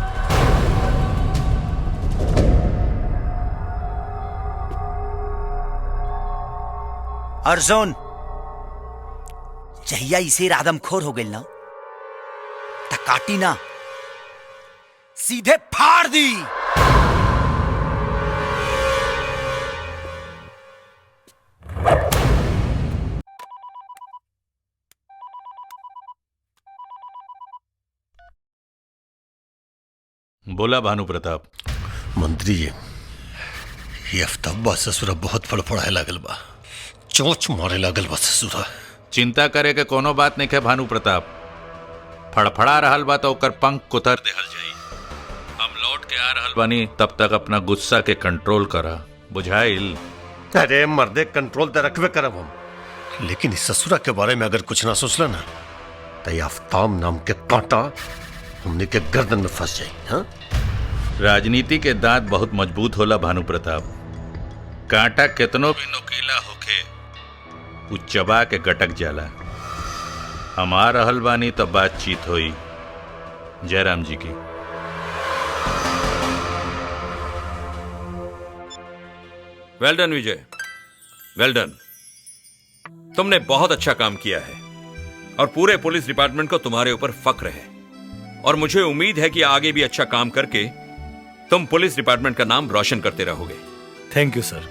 अर्जुन, जहिया इसे आदमखोर हो गई ना ता काटी ना सीधे फाड़ दी। बोला भानु प्रताप। मंत्री जी, ये अफ्ताबा ससुरा बहुत फड़फड़ाए लागल बा, चोंच मारे लागल बा ससुरा। चिंता करे के कोनो बात नहीं है भानु प्रताप। फड़फड़ा रहल बा तो ओकर पंख कुतर देहल जाई। हम लौट के आ रहल बानी, तब तक अपना गुस्सा के कंट्रोल करा, बुझाइल? अरे मर्दे, कंट्रोल तो रखबे करब हम, लेकिन इस ससुरा के बारे में अगर कुछ ना सोचला ना तो ये आफ्ताब नाम के कांटा हमने के गर्दन में फंस जाए। हाँ? राजनीति के दांत बहुत मजबूत होला भानु प्रताप। कांटा कितनो भी नुकीला होखे उ चबा के गटक जाला। हम आ रहल बानी तो बातचीत होई। जयराम जी की। वेल डन विजय, वेल डन। तुमने बहुत अच्छा काम किया है और पूरे पुलिस डिपार्टमेंट को तुम्हारे ऊपर फक्र है और मुझे उम्मीद है कि आगे भी अच्छा काम करके तुम पुलिस डिपार्टमेंट का नाम रोशन करते रहोगे। थैंक यू सर।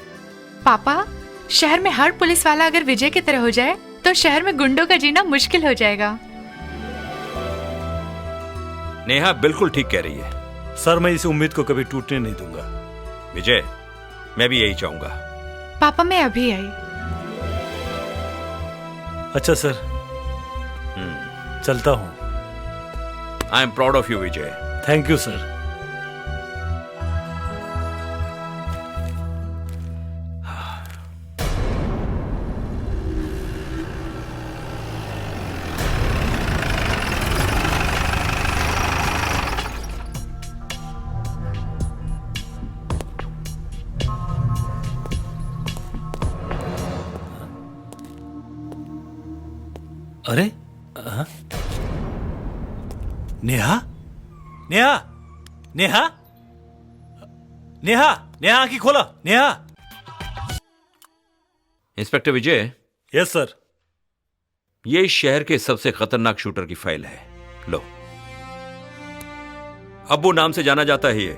पापा, शहर में हर पुलिस वाला अगर विजय की तरह हो जाए तो शहर में गुंडों का जीना मुश्किल हो जाएगा। नेहा बिल्कुल ठीक कह रही है। सर, मैं इस उम्मीद को कभी टूटने नहीं दूंगा। विजय, मैं भी यही चाहूंगा। पापा, मैं अभी आई। अच्छा सर, चलता हूँ। I am proud of you Vijay. Thank you sir. अरे नेहा, नेहा, नेहा, नेहा, नेहा आंखें खोला। Neha. Inspector Vijay. Yes sir. ये इस शहर के सबसे खतरनाक शूटर की फाइल है। लो, अब्बू नाम से जाना जाता है ये।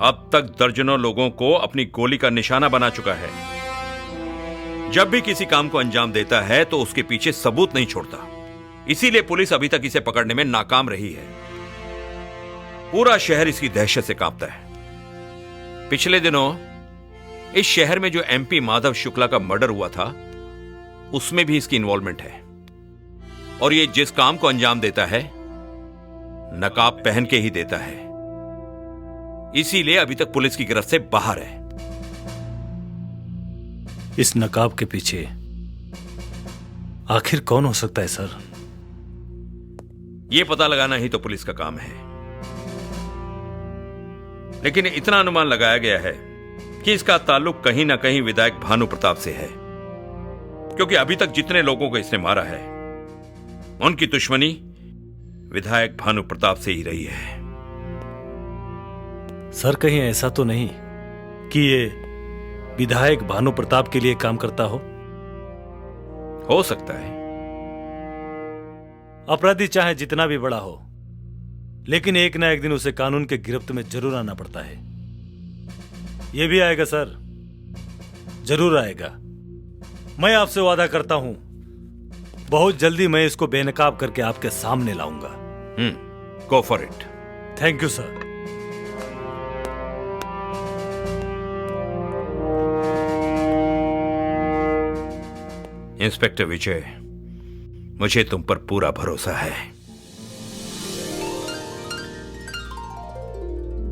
अब तक दर्जनों लोगों को अपनी गोली का निशाना बना चुका है। जब भी किसी काम को अंजाम देता है तो उसके पीछे सबूत नहीं छोड़ता। इसीलिए पुलिस अभी तक इसे पकड़ने में नाकाम रही है। पूरा शहर इसकी दहशत से कांपता है। पिछले दिनों इस शहर में जो एमपी माधव शुक्ला का मर्डर हुआ था उसमें भी इसकी इन्वॉल्वमेंट है और ये जिस काम को अंजाम देता है नकाब पहन के ही देता है। इसीलिए अभी तक पुलिस की गिरफ्त से बाहर है। इस नकाब के पीछे आखिर कौन हो सकता है सर? यह पता लगाना ही तो पुलिस का काम है, लेकिन इतना अनुमान लगाया गया है कि इसका ताल्लुक कहीं ना कहीं विधायक भानु प्रताप से है, क्योंकि अभी तक जितने लोगों को इसने मारा है उनकी दुश्मनी विधायक भानु प्रताप से ही रही है। सर, कहीं ऐसा तो नहीं कि ये विधायक भानु प्रताप के लिए काम करता हो सकता है। अपराधी चाहे जितना भी बड़ा हो, लेकिन एक ना एक दिन उसे कानून के गिरफ्त में जरूर आना पड़ता है। यह भी आएगा सर, जरूर आएगा। मैं आपसे वादा करता हूं, बहुत जल्दी मैं इसको बेनकाब करके आपके सामने लाऊंगा। Go for it. Thank you sir. Inspector Vijay, मुझे तुम पर पूरा भरोसा है।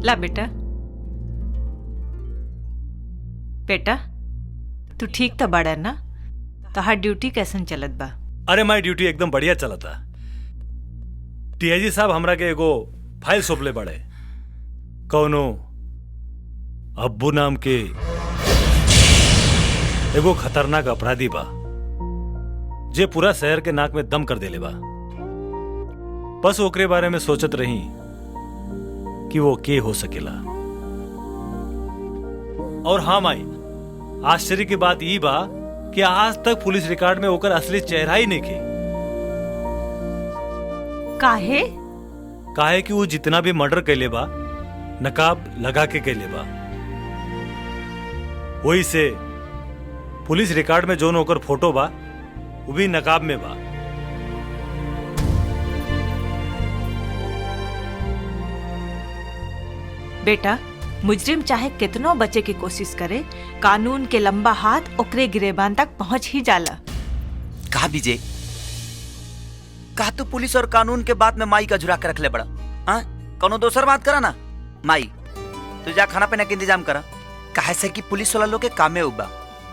ला बेटा, बेटा तू ठीक तो बड़ा ना? तोहार ड्यूटी कैसन चलत बा? अरे माई ड्यूटी एकदम बढ़िया चला था। टीआईजी साहब हमरा के एगो फाइल सौंपले बड़े, कौनो अब्बू नाम के एगो खतरनाक अपराधी बा जे पूरा शहर के नाक में दम कर देले बा। बस ओकरे बारे में सोचत रही कि वो के हो सकेला। और हाँ माई, आश्चर्य की बात ई बा कि आज तक पुलिस रिकॉर्ड में ओकर असली चेहरा ही नहीं खे। काहे? काहे कि वो जितना भी मर्डर कैले बा नकाब लगा के कैले बा। वही से पुलिस रिकॉर्ड में जोन ओकर फोटो बा वो भी नकाब में बा। बेटा, मुजरिम चाहे कितनो बचे की कोशिश करे, कानून के लंबा हाथ ओकरे गिरेबान तक पहुंच ही जाला। कहा विजय, कहा तू पुलिस और कानून के बात में माई का झुरा के रख ले बड़ा। हाँ, कोनो दोसर बात करा ना। माई तू जा खाना पीना के इंतजाम करा। काहे से कि पुलिस वाला लोग के कामे उबा।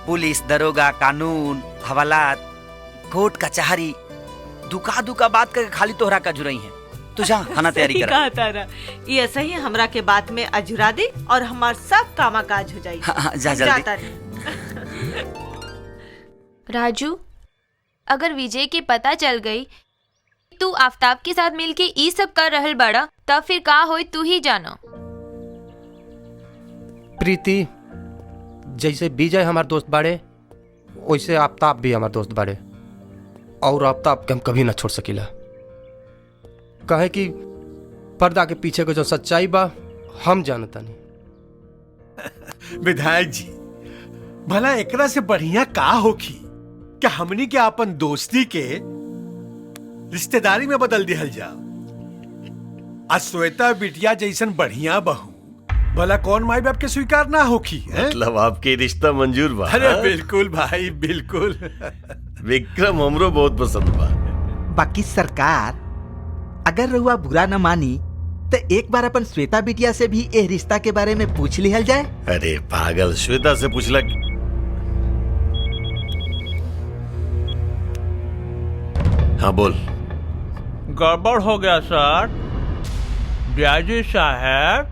पुलिस, दरोगा, कानून, हवालात, कोर्ट कचहरी, दुका बात करके खाली तोहरा का जुराई है। तू जा खाना तैयारी करा। कहा तारा, ये सही हमरा के बात में अजुरा दे और हमार सब कामा काज हो जाई। हाँ, जा जल्दी। राजू, अगर विजय के पता चल गई तू आफ्ताब के साथ मिलके ई सब कर रहल बड़ा, तब फिर का होई तू ही जानो। प्रीति, जैसे विजय हमार दोस्त बाड़े वैसे आफ्ताब भी हमार दोस्त बाड़े, और आफ्ताब के हम कभी ना छोड़ सकीला। कहे कि पर्दा के पीछे को जो सच्चाई बा हम जानता नहीं। विधायक जी, भला एकरा से बढ़िया का होखी क्या हमनी के अपन दोस्ती के रिश्तेदारी में बदल दिहल जाओ। श्वेता बिटिया जैसन बढ़िया बहू भला कौन माई बाप के स्वीकार ना होखी है? मतलब आपके रिश्ता मंजूर बा? अरे बिल्कुल भाई बिल्कुल। विक्रम हमरो बहुत पसंद बा। बाकी सरकार अगर रहुआ बुरा न मानी तो एक बार अपन श्वेता बिटिया से भी ए रिश्ता के बारे में पूछ लिहल जाए। अरे पागल, श्वेता से पूछला। हाँ बोल। गड़बड़ हो गया सर। ब्याजी साहब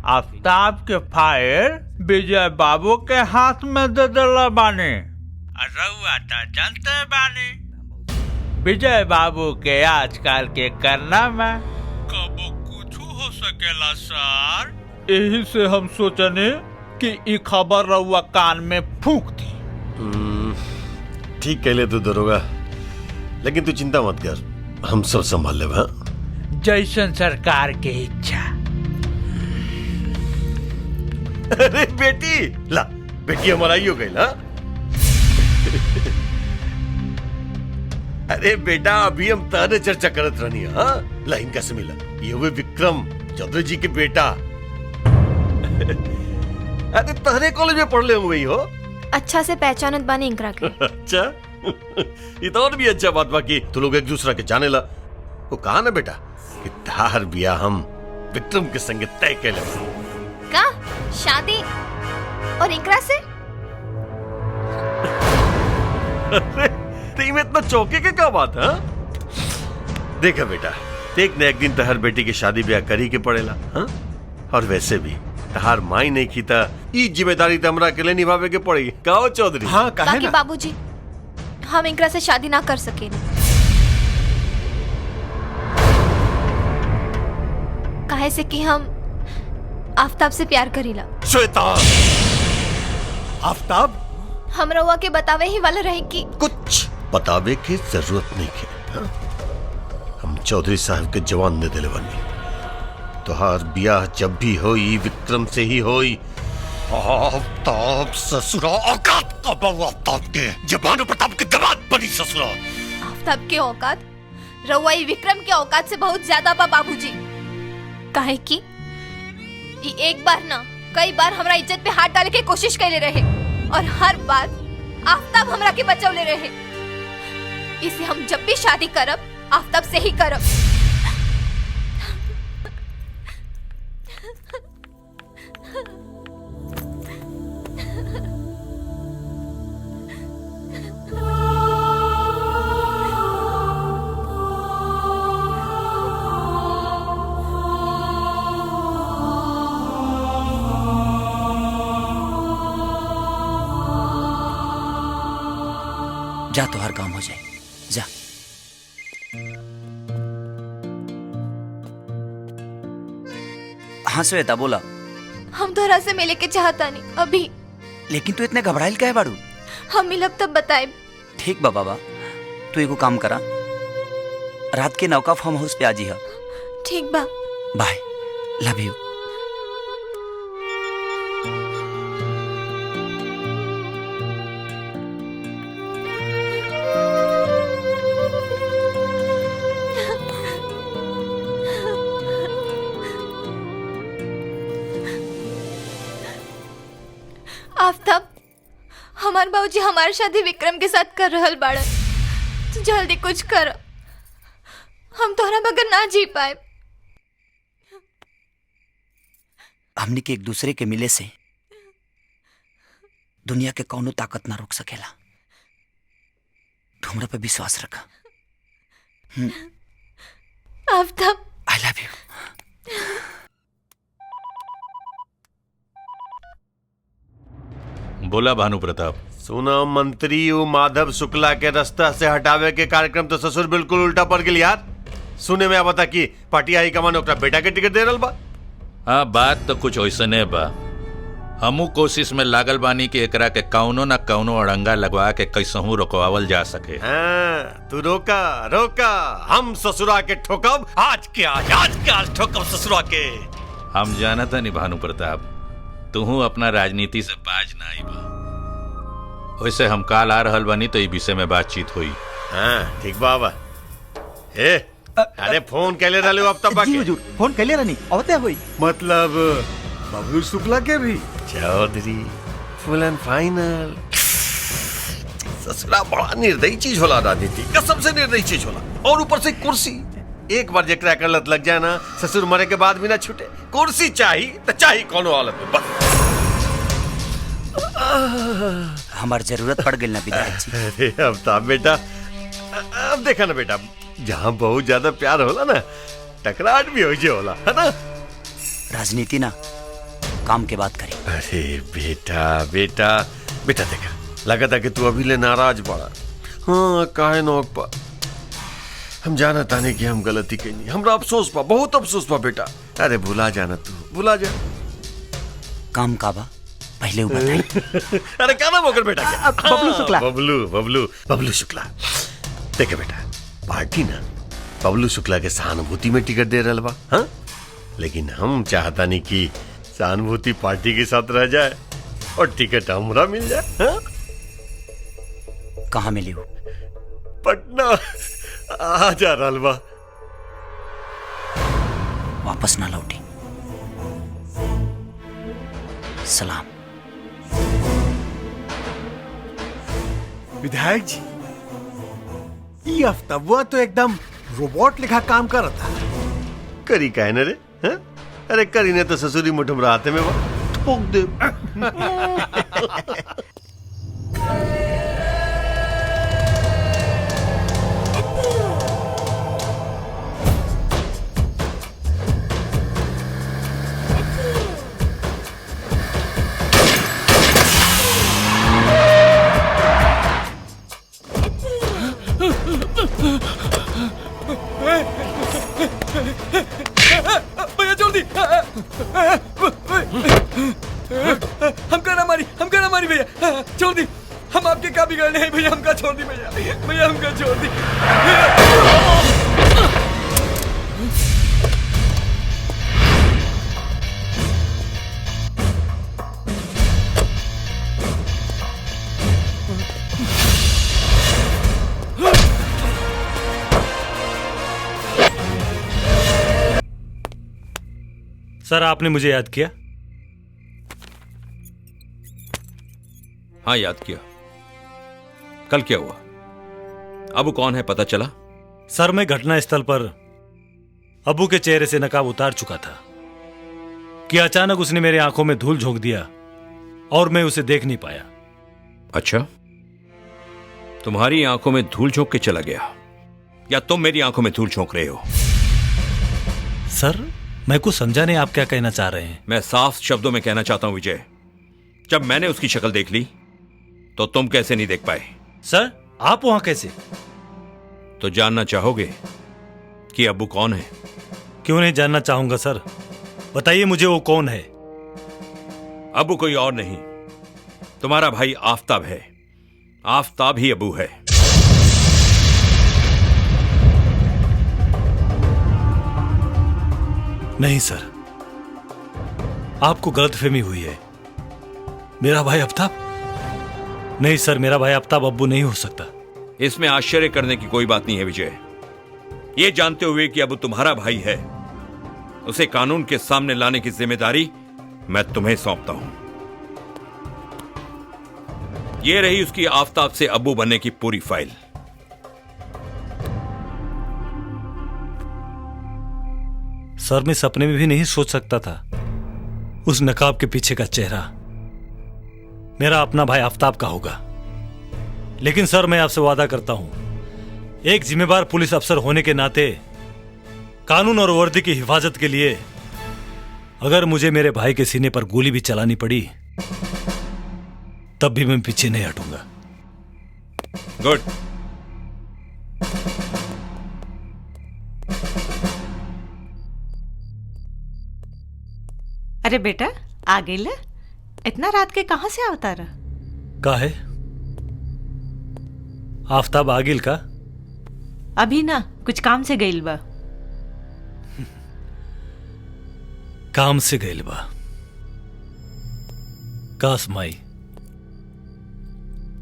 आफ्ताब के फाइल विजय बाबू के हाथ में दे दिला बानी। रउआ तो जानते बानी विजय बाबू के आजकल के करना में कबो कुछ हो सकेला सर। यही से हम सोचने कि ई खबर रउआ कान में फूंक दी। ठीक कहले तू दरोगा, लेकिन तू चिंता मत कर, हम सब संभाल लेब। हाँ, जैसन सरकार के इच्छा। अरे बेटी, ला बेटी हमारा ही हो गई ना। अरे बेटा, अभी हम ताने चर्चा करत रहनी। हाँ, लाइन कैसे मिला? ये हुए विक्रम चौधरी जी के बेटा। अरे तहरे कॉलेज में पढ़ ले हुए हो। अच्छा से पहचानत बानी इंकरा के। अच्छा, ये तो और भी अच्छा बात बा कि तू लोग एक दूसरा के जाने ला। वो कहा ना बेटा कि तार बिया हम विक्रम के संगे तय कर ले। का शादी और इंकरा से? अरे तेरी में इतना चौके के क्या बात है? देखा बेटा, एक न एक दिन तहर बेटी की शादी ब्याह करी के पड़ेला। हाँ? और वैसे भी तहार माई नहीं की था, ये जिम्मेदारी तो हमरा के लिए निभावे के पड़ेगी। कहो चौधरी। हाँ, बाकी बाबूजी, हम इंकरा से शादी ना कर सके। काहे से कि हम आफ्ताब से प्यार करीला। श्वेता, आफ्ताब हम रउआ के बतावे ही वाला रहे कि कुछ बतावे की जरूरत नहीं है। हाँ? हम चौधरी साहब के जवान दे दिले बनी। तुहार ब्याह जब भी होई विक्रम से ही होई। आफ्ताब ससुरा औकात का बहु आफ्ताब के जबान प्रताप के दमाद बनी ससुरा। आफ्ताब के औकात रउआ ई विक्रम के औकात से बहुत ज्यादा बा बाबूजी। काहे कि ई एक बार ना कई बार हमरा इज्जत पे हाथ डाले के कोशिश कैले रहे और हर बार आफ्ताब हमरा के बचौले रहे। इसे हम जब भी शादी करब आफ्ताब से ही करब। जा तो हर काम हो जाए, जा। हाँ श्वेता बोला। हम तोहरा से मिले के चाहता नहीं अभी। लेकिन तू इतने घबराइल काहे बाड़ू? हम मिलब तब बताए। ठीक बा बाबा, तू एगो काम करा, रात के नौका फार्म हाउस पे आ जी। ठीक बा, बाय, लव यू। आफ्ताब, हमार बाबूजी हमारी शादी विक्रम के साथ कर रहल बाड़न। तू जल्दी कुछ कर, हम तोहरा बगैर ना जी पाए। हमनी के एक दूसरे के मिले से दुनिया के कौनो ताकत ना रोक सकेला। तू हमरा पे विश्वास रखा। आफ्ताब, आई लव यू। बोला भानु प्रताप। सुना मंत्री वो माधव शुक्ला के रास्ता से हटावे के कार्यक्रम तो ससुर बिल्कुल उल्टा पड़ गई यार। सुने में बता कि पार्टी हाई कमान ओकरा बेटा के टिकट दे रहल बा। हाँ बात तो कुछ ऐसने बा। हमू कोशिश में लागल बानी कि एकरा के कौनो न कौनो अड़ंगा लगवा के कैसहू रोकवावल जा सके। हाँ, तू रोका रोका, हम ससुरा के ठोकब। आज के आज ठोकब ससुरा के। हम जानता नहीं भानु प्रताप, तू अपना राजनीति से बाज ना आई बा। वैसे हम काल आ रहल बानी तो ई विषय में बातचीत हुई। हाँ ठीक बाबा। ए अरे फोन कैले रहले अब तक जी हुजूर, फोन कैले रहनी आवते हुई। मतलब बबलू शुक्ला के भी चौधरी फुल एंड फाइनल। ससुरा बड़ा निर्दयी चीज होला, राजनीति कसम से निर्दयी चीज होला। और ऊपर से कुर्सी, एक बार जेकरा कर लत लग जाए ना, ससुर मरे के बाद भी ना छूटे। कुर्सी चाहिए तो चाहिए कोनो हालत में बस। हमार जरूरत पड़ गई ना विधायक जी। अरे अफ्ताब बेटा, अब देखा ना बेटा, जहाँ बहुत ज्यादा प्यार होला ना, टकराहट भी हो जे होला, है ना। राजनीति ना काम के बात करी। अरे बेटा बेटा बेटा देखा, लगा था कि तू अभी ले नाराज पड़ा। हाँ काहे नोक पा, हम जाना ताने कि हम गलती कही। हमरा अफसोस पा, बहुत अफसोस पा बेटा। अरे भुला जाना, तू भुला जा। काम का बा पहले वो बताई। अरे क्या नाम होकर बेटा क्या? बबलू शुक्ला। बबलू शुक्ला। देखे बेटा, पार्टी ना बबलू शुक्ला के सहानुभूति में टिकट दे रहा बा। हाँ, लेकिन हम चाहता नहीं कि सहानुभूति पार्टी के साथ रह जाए और टिकट हमरा मिल जाए। हाँ? कहाँ मिली हो? पटना आ जा रहा बा। वापस ना लौटी। सलाम। विधायक जी, ये अफ्ताबुआ तो एकदम रोबोट लिखा काम कर रहा था। करी काहे न रे? हाँ? अरे करी ने तो ससुरी मुठम राते में ठोक दे। भैया जल्दी, हमका ना मारी भैया, छोड़ दी। हम आपके क्या बिगाड़ने हैं भैया, हमका छोड़ दी भैया, भैया हमका छोड़ दी। सर आपने मुझे याद किया? हाँ याद किया। कल क्या हुआ? अबू कौन है पता चला? सर मैं घटना स्थल पर अबू के चेहरे से नकाब उतार चुका था कि अचानक उसने मेरी आंखों में धूल झोंक दिया और मैं उसे देख नहीं पाया। अच्छा, तुम्हारी आंखों में धूल झोंक के चला गया या तुम मेरी आंखों में धूल झोंक रहे हो? सर मैं कुछ समझा नहीं, आप क्या कहना चाह रहे हैं? मैं साफ शब्दों में कहना चाहता हूं विजय, जब मैंने उसकी शक्ल देख ली तो तुम कैसे नहीं देख पाए? सर आप वहां कैसे? तो जानना चाहोगे कि अब्बू कौन है? क्यों नहीं जानना चाहूंगा सर, बताइए मुझे वो कौन है। अब्बू कोई और नहीं, तुम्हारा भाई आफताब है। आफताब ही अब्बू है। नहीं सर, आपको गलतफहमी हुई है। मेरा भाई आफताब? नहीं सर, मेरा भाई आफताब अब्बू नहीं हो सकता। इसमें आश्चर्य करने की कोई बात नहीं है विजय। ये जानते हुए कि अब्बू तुम्हारा भाई है, उसे कानून के सामने लाने की जिम्मेदारी मैं तुम्हें सौंपता हूं। ये रही उसकी आफताब से अब्बू बनने की पूरी फाइल। सर मैं सपने में भी नहीं सोच सकता था उस नकाब के पीछे का चेहरा मेरा अपना भाई आफताब का होगा। लेकिन सर मैं आपसे वादा करता हूं, एक जिम्मेदार पुलिस अफसर होने के नाते कानून और वर्दी की हिफाजत के लिए अगर मुझे मेरे भाई के सीने पर गोली भी चलानी पड़ी तब भी मैं पीछे नहीं हटूंगा। गुड। अरे बेटा आ गई ले? इतना रात के कहां से आवता रहा? का है आफताब आगिल का? अभी ना कुछ काम से गइल बा। काम से गइल बा? काश माई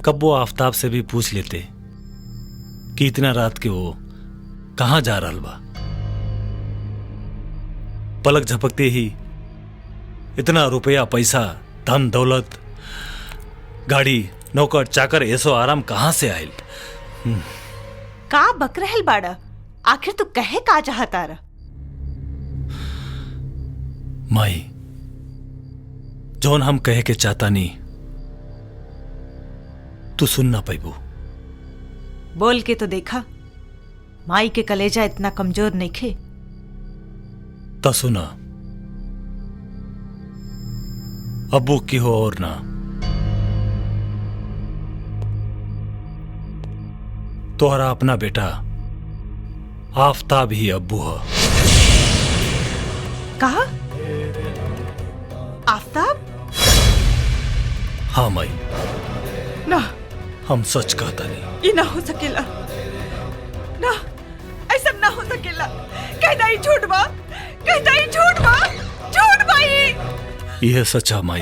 कब वो आफताब से भी पूछ लेते कि इतना रात के वो कहां जा रहा बा। पलक झपकते ही इतना रुपया पैसा धन दौलत गाड़ी नौकर चाकर ऐसो आराम कहां से आयल? का बक रहल बाड़ा? आखिर तू कहे का चाहता रहा? माई जौन हम कहे के चाहता नहीं तू सुनना पैबू। बोल के तो देखा, माई के कलेजा इतना कमजोर नहीं खे। तो सुना, अब्बू की हो और ना, तोहरा अपना बेटा आफताब ही अब्बू है। कहा? आफताब? हाँ माई, ना हम सच कहता नहीं। ये ना हो सकेला, ना ऐसा ना हो सकेला। कहता ही झूठ बा, कहता ही झूठ बा, झूठ बा ये। यह सच्चा माई।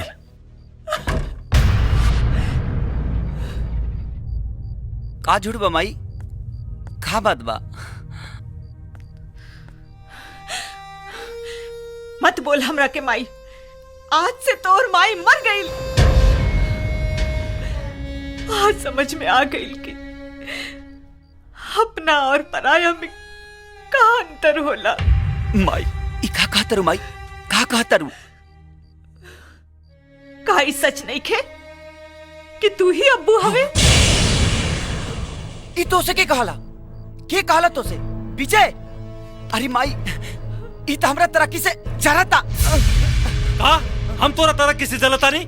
का झूठ बा माई? का बात बा? मत बोल हमरा के माई, आज से तोर माई मर गई। आज समझ में आ गई कि अपना और पराया में का अंतर होला। माई ई का कहतरू माई? का कहतरू? का ई सच नहीं खे कि तू ही अब्बू हवे? ई तो से के कहला? के कहला तो से? विजय, अरे माई ई तो हमरा तरक्की से जरता। का हम तोरा तरक्की से जलता नहीं?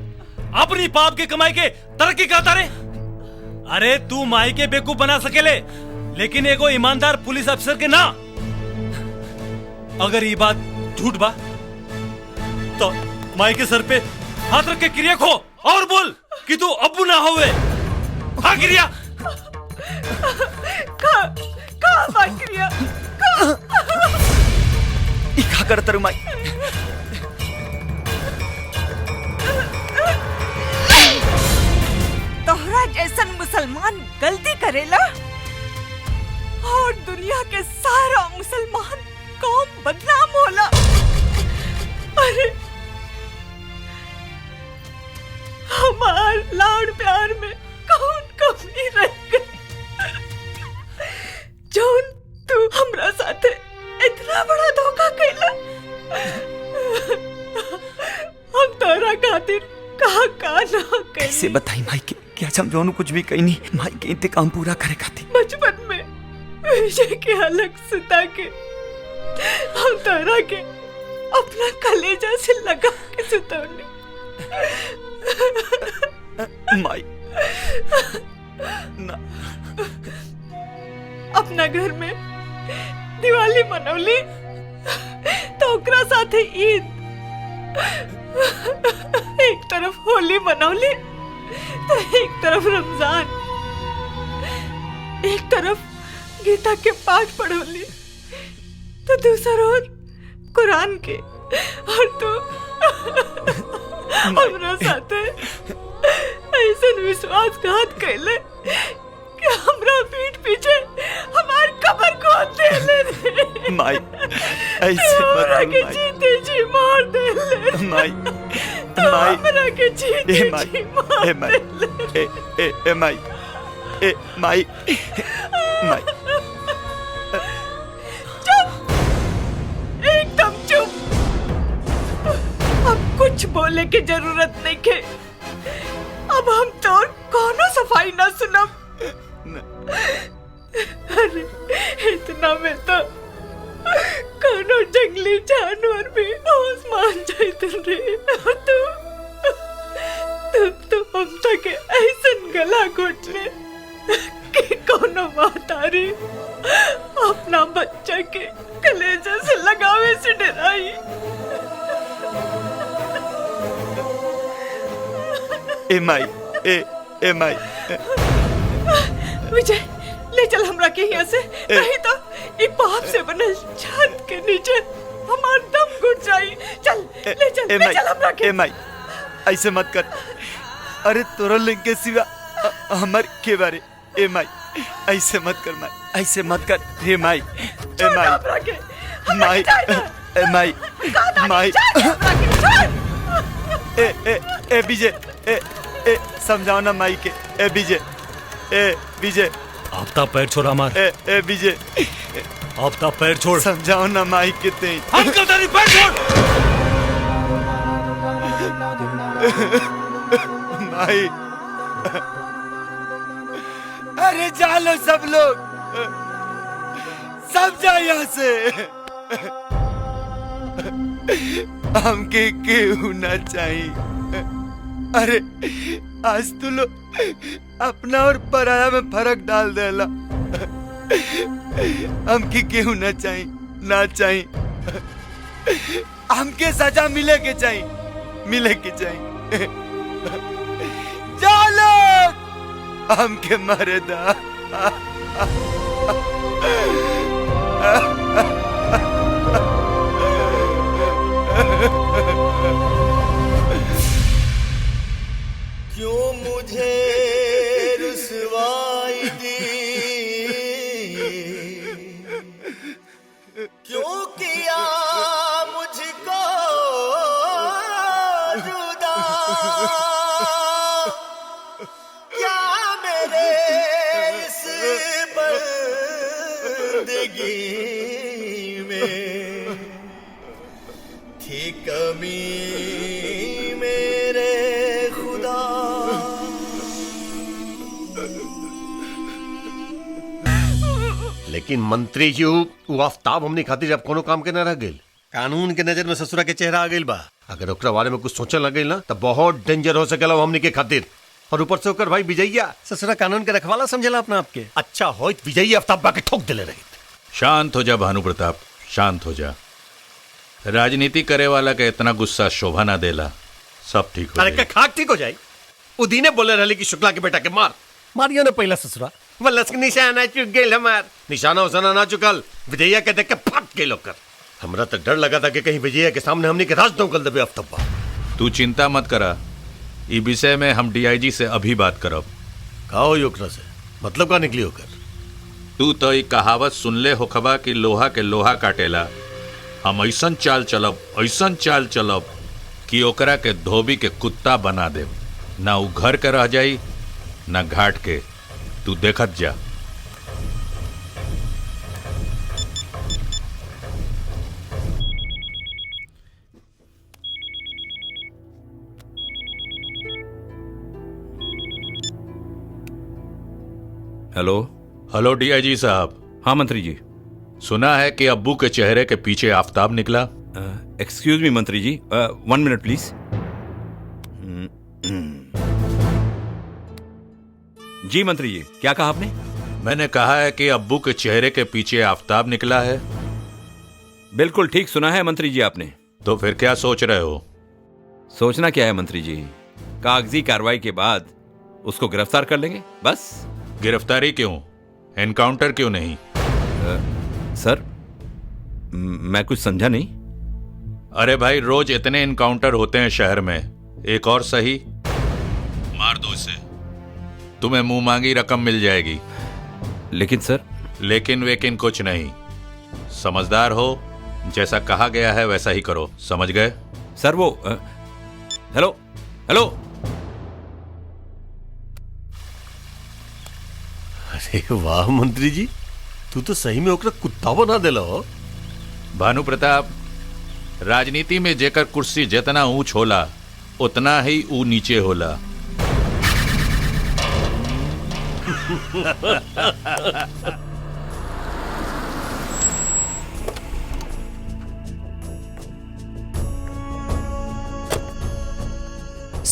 अपनी पाप के कमाई के तरक्की करता रे? अरे तू माई के बेवकूफ बना सकेले, लेकिन एगो ईमानदार पुलिस अफसर के ना। अगर ये बात झूठ बा तो माई के सर पे हाथ रख के क्रिया खो और बोल कि तू अब्बू ना होवे। हाँ क्रिया का बात क्रिया ई का करतरू माई? तोहरा जैसन मुसलमान गलती करेला और दुनिया के सारा मुसलमान कौम बदनाम होला। और कैसे बताई माई के कि आज हम दोनों कुछ भी कही नहीं माई के इंतकाम पूरा करे खाती। बचपन में विजय के अलग सुता के हम तारा के अपना कलेजा से लगा के सुतौनी। माई ना अपना घर में दिवाली मनौली तो ओकरा साथे ईद, एक तरफ होली मनौली तो एक तरफ रमजान, एक तरफ गीता के पाठ पढ़ौली तो दूसरा रोज कुरान के, और तू हमरा साथे ऐसा विश्वासघात कैले कि हमरा पीठ पीछे हमार कब्र खोद देले। माई ऐसे हमरा के जीते जी मार देले। माई माई हमरा के जीते जी मार देले। ए माई ए माई माई चुप, एकदम चुप। अब कुछ बोले की जरूरत नहीं के। अब हम तो कोनो सफाई ना सुनब। अरे इतना में तो कोनो जंगली जानवर भी होश मान जाते रे। तू हम तक ऐसन गला घोटले कि कोनो महतारी अपना बच्चा के कलेजे से लगावे से डराई। ए माई ए माई विजय ले चल हमरा के यहाँ से, नहीं तो एक पाप से बनल छत के नीचे हमार दम घुट जाई। चल ले चल हमरा के। ए माई ऐसे मत कर। अरे तोरा लिंग के सिवा हमार के बारे। ए माई ऐसे मत कर माई, ऐसे मत कर रे माई। ए माई माई ए माई माई ए विजय ए समझाओ ना माई के। ए विजय आफ्ताब पैर छोड़ हमार। ए विजय आफ्ताब पैर छोड़। समझाओ ना माई के ते। अंकल तेरी पैर छोड़। माई अरे जालो सब लोग, सब जाओ यहाँ से। हमके केहू ना चाहिए। अरे आज तू लोग अपना और पराया में फर्क डाल देला। हमके केहू ना चाहिए, ना चाहिए। हमके सजा मिले के चाहिए, मिले के चाहिए। चलो हमके मारे दा। क्यों मुझे रुसवाई दी, क्यों किया मुझको जुदा, क्या मेरे इस बंदगी में थी कमी मेरे खुदा। लेकिन मंत्री जी वो आफ्ताब हमने खातिर अब कोनो काम के न रह गइल। कानून के नजर में ससुरा के चेहरा आ गइल बा। अगर ओकरा बारे में कुछ सोचने लग गइल ना तो बहुत डेंजर हो सकेला हमने के खातिर। और ऊपर से ओकर भाई विजयया ससुरा कानून के रखवाला समझेला अपना आपके। अच्छा होइत विजयया आफ्ताब बा के ठोक देले रही। शांत हो जा भानु प्रताप, शांत हो जा। राजनीति करे वाला के इतना गुस्सा शोभा ना देला। सब ठीक हो अरे खाक ठीक हो जाए। उदीने बोले रहले कि शुक्ला के बेटा के मारियो ने पहला ससुरा वल्लस के निशाना चुक गइल हमार। निशाना उसाना ना चुकल, विजयया के देख के फट गइल ओकर। हमरा तो डर लगा था कि कहीं विजयया के सामने हमने के राज दौकल देबे आफ्ताब। तू चिंता मत करा, ई विषय में हम डीआईजी से अभी बात करब। का होई ओकरा से? मतलब का निकली ओकर? तू तो ई कहावत सुनले होखबा कि लोहा के लोहा काटेला। हम ऐसन चाल चलब कि ओकरा के धोबी के कुत्ता बना देब। ना उ घर के रह जाई ना घाट के। तू देखत जा। हेलो। हेलो डीआईजी साहब। हाँ मंत्री जी। सुना है कि अब्बू के चेहरे के पीछे आफताब निकला। एक्सक्यूज मी मंत्री जी, 1 मिनट प्लीज। जी मंत्री जी, क्या कहा आपने? मैंने कहा है कि अब्बू के चेहरे के पीछे आफताब निकला है। बिल्कुल ठीक सुना है मंत्री जी आपने। तो फिर क्या सोच रहे हो? सोचना क्या है मंत्री जी, कागजी कार्रवाई के बाद उसको गिरफ्तार कर लेंगे बस। गिरफ्तारी क्यों, एनकाउंटर क्यों नहीं? सर मैं कुछ समझा नहीं। अरे भाई, रोज इतने एनकाउंटर होते हैं शहर में, एक और सही मार दो इसे, तुम्हें मुंह मांगी रकम मिल जाएगी। लेकिन सर। लेकिन वेकिन कुछ नहीं, समझदार हो, जैसा कहा गया है वैसा ही करो, समझ गए? सर वो हेलो हेलो। अरे वाह मंत्री जी, तू तो सही में ओकरा कुत्ता बना देला हो। भानु प्रताप, राजनीति में जेकर कुर्सी जितना ऊंच होला उतना ही ऊ नीचे होला।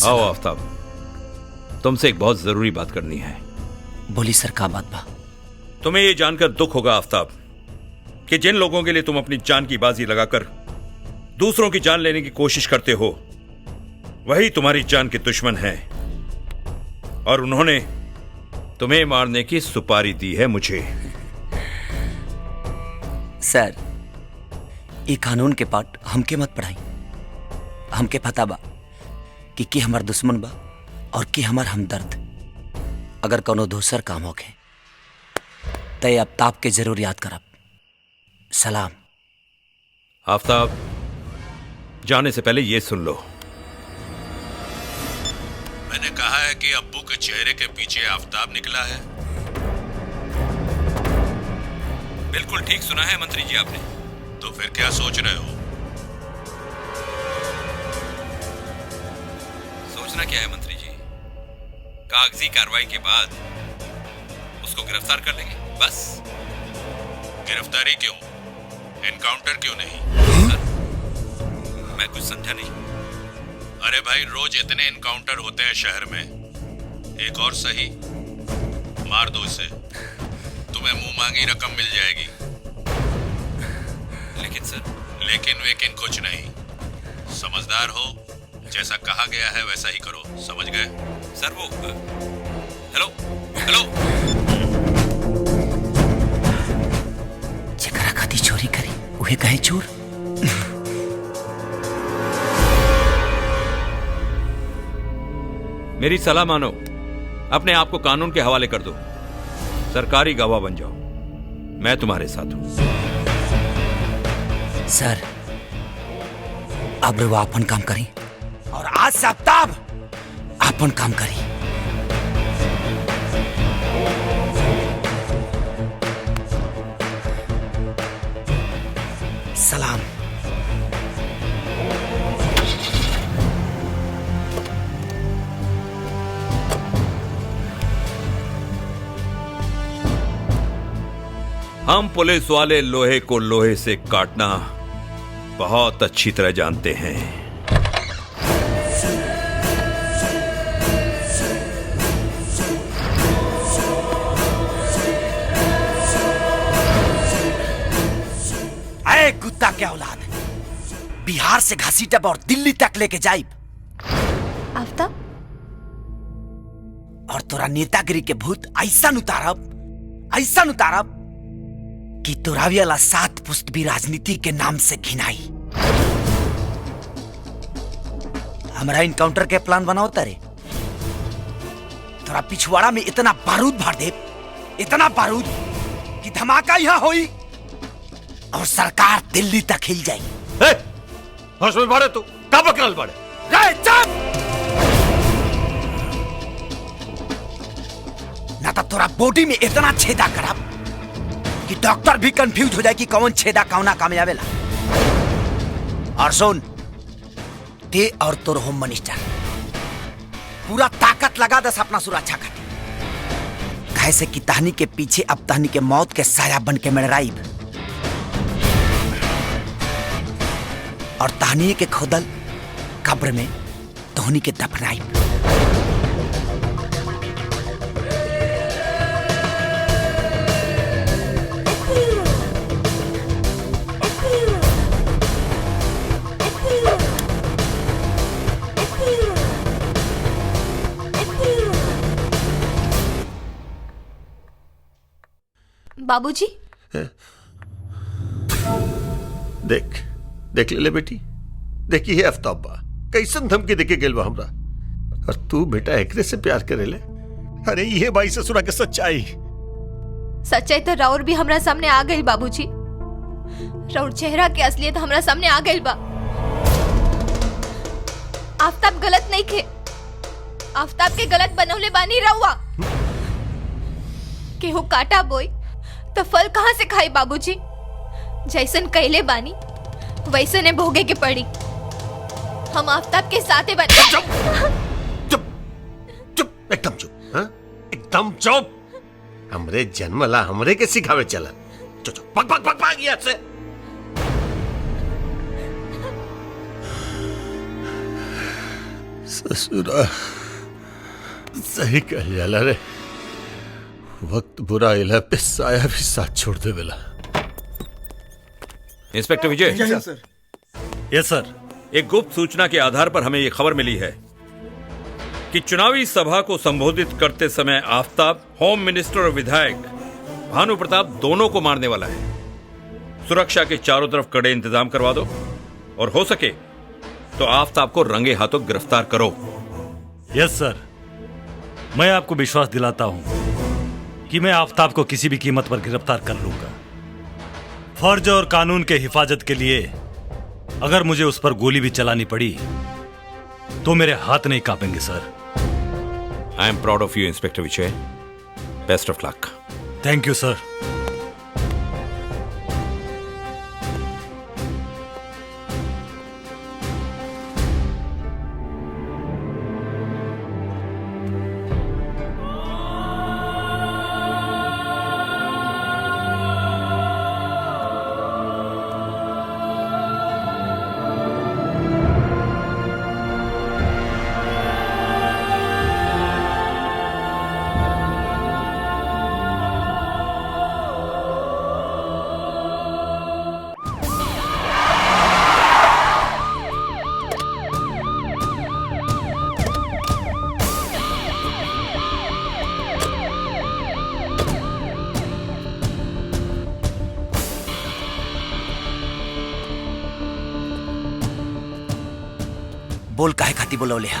आओ आफ्ताब, तुमसे एक बहुत जरूरी बात करनी है। बोली सर, का बात बा? तुम्हें यह जानकर दुख होगा आफ्ताब कि जिन लोगों के लिए तुम अपनी जान की बाजी लगाकर दूसरों की जान लेने की कोशिश करते हो वही तुम्हारी जान के दुश्मन हैं, और उन्होंने तुम्हें मारने की सुपारी दी है मुझे। सर, ये कानून के पाठ हमके मत पढ़ाई। हमके पता बा कि हमार दुश्मन बा और कि हमार हमदर्द। अगर कोनो दूसर काम होके तय आफ्ताब के जरूर याद करब। सलाम। आफ्ताब, जाने से पहले ये सुन लो। मैंने कहा है कि अब्बू के चेहरे के पीछे आफताब निकला है। बिल्कुल ठीक सुना है मंत्री जी आपने। तो फिर क्या सोच रहे हो? सोचना क्या है मंत्री जी, कागजी कार्रवाई के बाद उसको गिरफ्तार कर लेंगे बस। गिरफ्तारी क्यों, एनकाउंटर क्यों नहीं? मैं कुछ समझा नहीं। अरे भाई, रोज इतने एनकाउंटर होते हैं शहर में, एक और सही मार दो इसे, तुम्हें मुंह मांगी रकम मिल जाएगी। लेकिन सर। लेकिन वेकिन कुछ नहीं, समझदार हो, जैसा कहा गया है वैसा ही करो, समझ गए? सर वो हेलो हेलो। जेकरा खाती चोरी करी उहे कहे चोर। मेरी सलाह मानो, अपने आप को कानून के हवाले कर दो, सरकारी गवाह बन जाओ। मैं तुम्हारे साथ हूं। सर, अब वो अपन काम करी और आज से आफ्ताब अपन काम करी। सलाम। हम पुलिस वाले लोहे को लोहे से काटना बहुत अच्छी तरह जानते हैं। अरे कुत्ता के औलाद, बिहार से घसीटब और दिल्ली तक लेके जाइब। आफ्ताब, और तोरा नेतागिरी के भूत ऐसा उतारब कि तोरावी वाला 7 पुस्त भी राजनीति के नाम से घिनाई। हमारा इनकाउंटर के प्लान बनाओ तारे। तोरा पिछवाड़ा में इतना बारूद भर दे, इतना बारूद कि धमाका यहाँ होई और सरकार दिल्ली तक हिल जाए। होश में बाड़े तू, का बकरल बाड़े? ना तो तोरा बॉडी में इतना छेदा करब कि डॉक्टर भी कंफ्यूज हो जाए कि कौन छेदा कौना कामयाबेला। और सुन, ते और तोर होम मिनिस्टर पूरा ताकत लगा दस अपना सुरक्षा कर। कहे से कि तहनी के पीछे अब तहनी के मौत के साया बन के मंडराइब और तहनी के खोदल कब्र में तोहनी के दफनाइब। बाबूजी देख देख ले बेटी, देखी है आफ्ताबा कैसन धमकी देके गेल बा हमरा, और तू बेटा एकरे से प्यार करे ले। अरे ये भाई ससुरा के सच्चाई तो राउर भी हमरा सामने आ गई बाबूजी। राउर चेहरा के असलियत हमरा सामने आ गई बा। आफ्ताब गलत नहीं खे, आफ्ताब के गलत बनौले बानी रहुआ। केहू काटा बोई तो फल कहाँ से खाई बाबूजी। जैसन कहले बानी वैसने भोगे के पड़ी। हम आफ्ताब के साथे बन। चुप एकदम चुप, हाँ एकदम चुप। हमरे जन्मला हमरे के सिखावे चला। चुप चुप पक पक पक पक यहाँ से। ससुरा सही कह जाला रे, वक्त बुरा इला पे साया भी साथ छोड़ दे बेला। इंस्पेक्टर विजय। जय सर। यस सर। एक गुप्त सूचना के आधार पर हमें यह खबर मिली है कि चुनावी सभा को संबोधित करते समय आफ्ताब होम मिनिस्टर और विधायक भानु प्रताप दोनों को मारने वाला है। सुरक्षा के चारों तरफ कड़े इंतजाम करवा दो और हो सके तो आफ्ताब को रंगे हाथों गिरफ्तार करो। यस सर, मैं आपको विश्वास दिलाता हूं कि मैं आफ्ताब को किसी भी कीमत पर गिरफ्तार कर लूंगा। फर्ज और कानून के हिफाजत के लिए अगर मुझे उस पर गोली भी चलानी पड़ी तो मेरे हाथ नहीं कांपेंगे sir. I am proud of you inspector Vijay. Best of luck. Thank you sir. बोल काहे खाती बोलौले हा?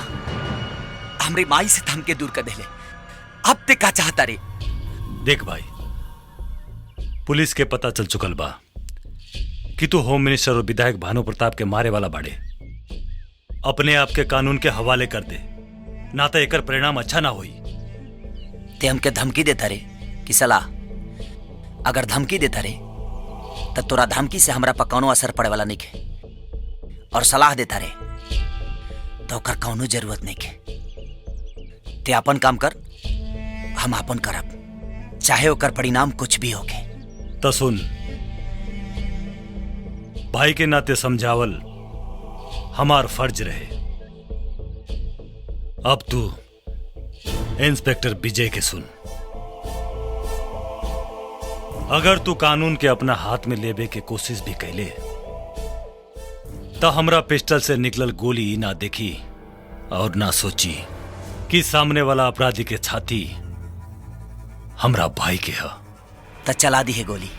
हमरे माई से थम के दूर कर देले। अब ते का चाहता रे? देख भाई, पुलिस के पता चल चुकल बा कि तू होम मिनिस्टर और विधायक भानु प्रताप के मारे वाला बाड़े। अपने आप के कानून के हवाले कर दे, ना तो एकर परिणाम अच्छा ना होई। ते हमके धमकी देता रे कि सलाह? अगर धमकी देता रे तो तोरा धमकी से हमरा पर कौनो असर पड़े वाला नहीं के, और सलाह देता रे तो ओकर कौनो जरूरत नहीं के। ते अपन काम कर, हम अपन करब, चाहे ओकर परिणाम कुछ भी होके। तो सुन, भाई के नाते समझावल हमार फर्ज रहे। अब तू इंस्पेक्टर विजय के सुन। अगर तू कानून के अपना हाथ में लेबे के कोशिश भी कैले तो हमरा पिस्टल से निकलल गोली ना देखी और ना सोची कि सामने वाला अपराधी के छाती हमरा भाई के है। तो चला दी है गोली।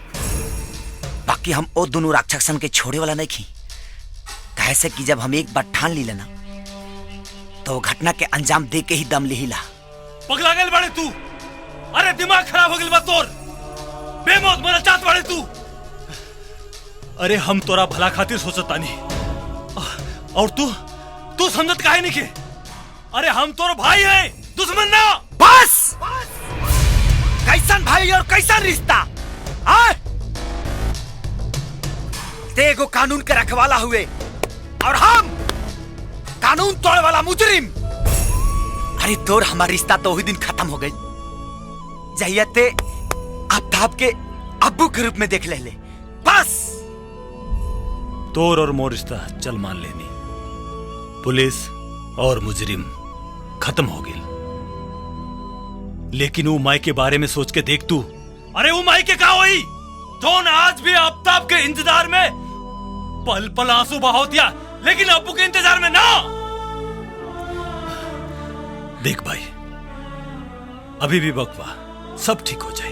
बाकी हम ओ दोनों राक्षसन के छोड़े वाला नहीं खी। कैसे कि जब हम एक बार ठान ली लेना तो वो घटना के अंजाम दे के ही दम लिहिला। पगला गल बाड़े तू? अरे दिमाग खराब हो गल बा तोर? बेमौत मरल चाहत बाड़े तू? अरे हम तोरा भला खातिर सोचतानी, और तू समझत काहे नहीं के? अरे हम तोर भाई है, दुश्मन ना। बस कैसन भाई और कैसन रिश्ता? तेगो कानून के रखवाला हुए और हम कानून तोड़ने वाला मुजरिम। अरे तोर हमारा रिश्ता तो वही दिन खत्म हो गई जहियते आफ्ताब के अब्बू के रूप में देख ले बस। तोर और मोर रिश्ता चल मान लेनी, पुलिस और मुजरिम खत्म हो गई, लेकिन वो माई के बारे में सोच के देख तू। अरे वो माई के का हुई तो आज भी आफ्ताब के इंतजार में पल पल आंसू बहाव दिया, लेकिन अब्बू के इंतजार में ना। देख भाई, अभी भी बकवा सब ठीक हो जाए,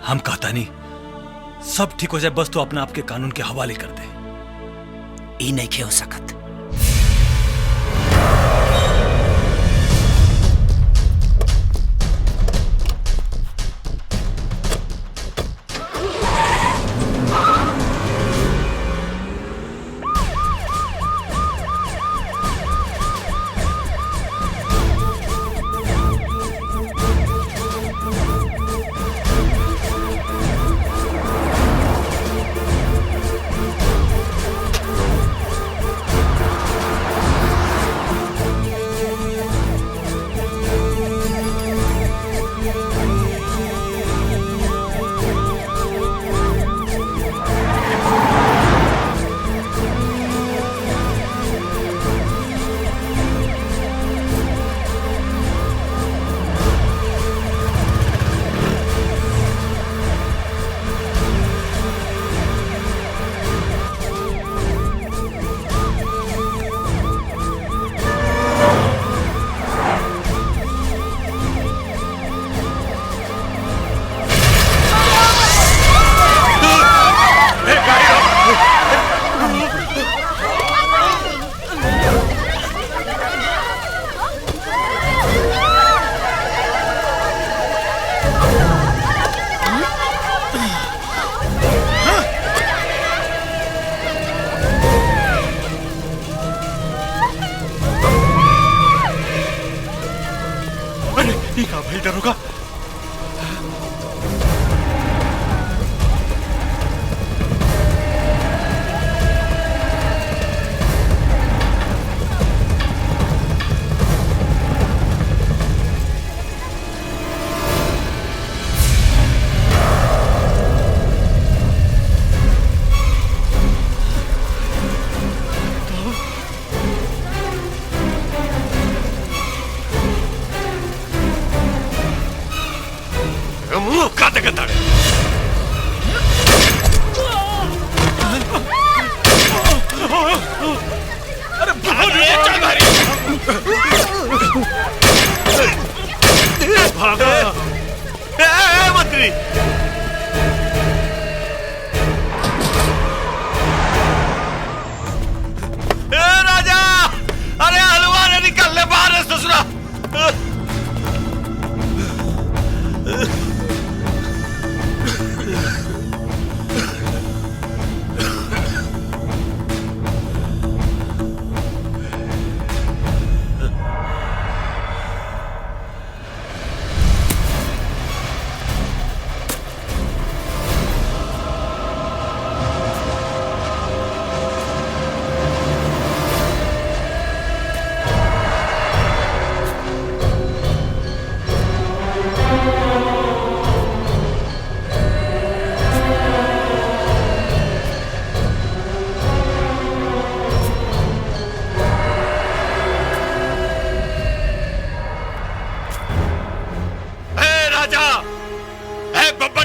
हम कहता नहीं सब ठीक हो जाए, बस तो अपने आप के कानून के हवाले कर दे। ई नहीं हो सकत।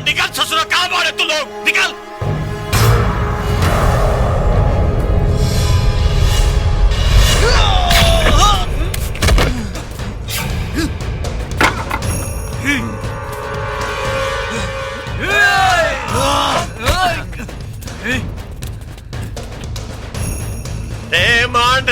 निकल ससुरा, कहाँ मारे तू लोग, निकल। ए मान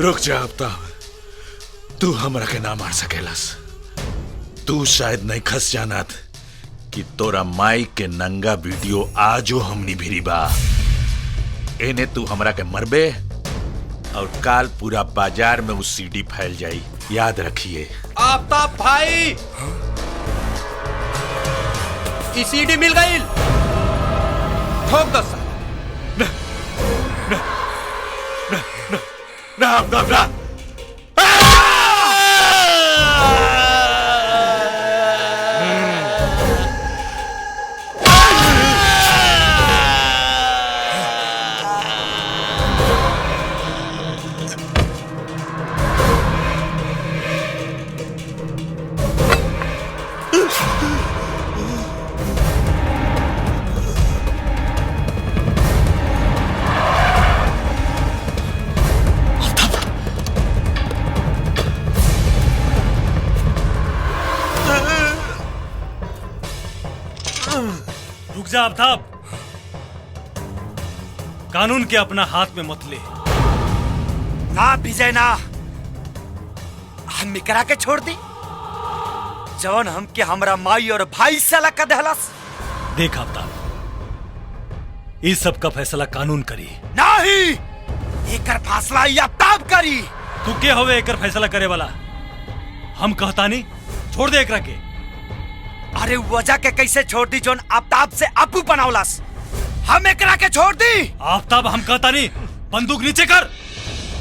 रुक जा आफ्ताब, तू हमरा के ना मार सकेलस। तू शायद नहीं खस जानत कि तोरा माई के नंगा वीडियो आजो हमनी भिरी बा। एने तू हमरा के मरबे और काल पूरा बाजार में उस सीडी फैल जाई, याद रखिए। आफ्ताब भाई, ई सीडी मिल गई, ठोक दो। ना आफ्ताब ना। रुक जा आफ्ताब, कानून के अपना हाथ में मत ले। ना विजय ना, हम करा के छोड़ दी जवन हमके हमरा माई और भाई से अलग कर देहलस। देख आफ्ताब, इस सब का फैसला कानून करी। नहीं, एकर फैसला ये आफ्ताब करी। तू के होवे एकर फैसला करे वाला? हम कहता नहीं, छोड़ दे एकरा के। अरे वजह के कैसे छोड़ दी जोन आफ्ताब से अपू बनावलस? हम एकरा के छोड़ दी। आफ्ताब, हम कहता नहीं, बंदूक नीचे कर।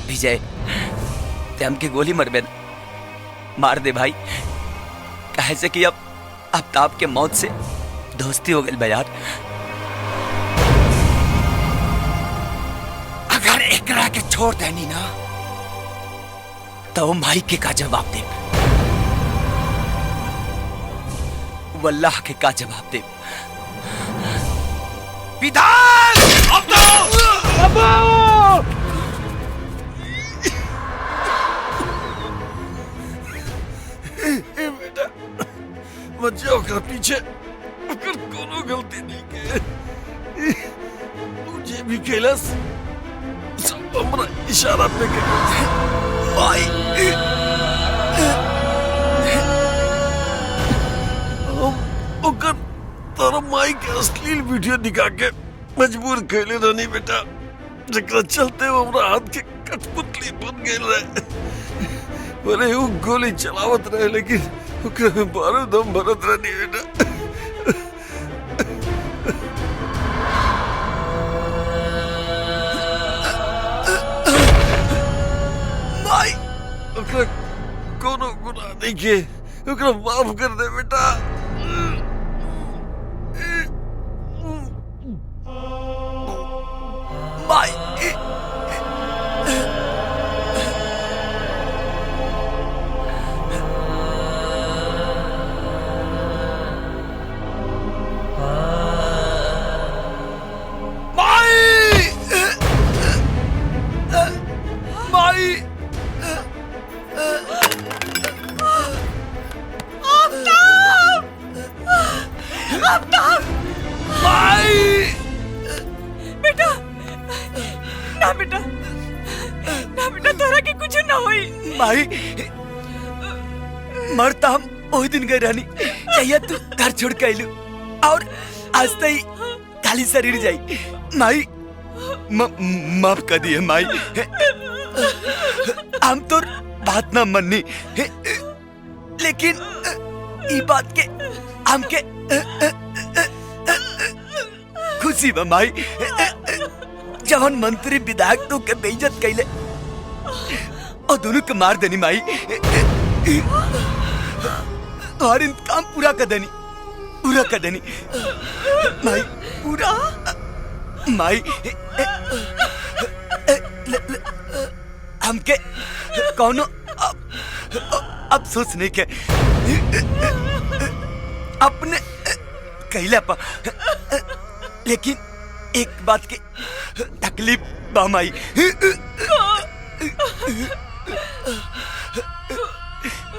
विजय, ते हमके गोली मरबे मार दे भाई, कहे से कि अब आफ्ताब के मौत से दोस्ती हो गई बा यार। अगर एकरा के छोड़ देनी ना तो भाई के का जवाब दे, वल्लाह के का जवाब दे। विधान बेटा मत जाओ कर पीछे, अगर कोनो गलती नहीं के मुझे भी खेलस सब हमरा इशारा पे के भाई। ओकर तारा माई के अश्लील वीडियो दिखा के मजबूर कैले रहनी बेटा, जकरा चलते हमरा हाथ के कठपुतली बन गए रहे। बोले वो गोली चलावत रहे लेकिन ओकरा में बारूद हम भरत रहनी बेटा। माई ओकरा कोनो गुनाह नहीं के, ओकरा माफ कर दे बेटा। माई बेटा ना, बेटा ना, बेटा तोरा के कुछ ना होई। माई मरता हम वही दिन गए रहनी चाहिए, तू घर छोड़ के आइलू और आज तई खाली शरीर जाई। माई माफ कर दिए माई, हम तो बात ना मननी, लेकिन ई बात के हमके खुशी बा माई, जवन मंत्री विधायक तो के बेइज्जत कैले और दोनों के मार देनी माई। और इंतकाम पूरा कर देनी, पूरा कर देनी माई, पूरा माई। हमके कौनो अफसोस नहीं के अपने कहला पा, लेकिन एक बात की तकलीफ बा माई।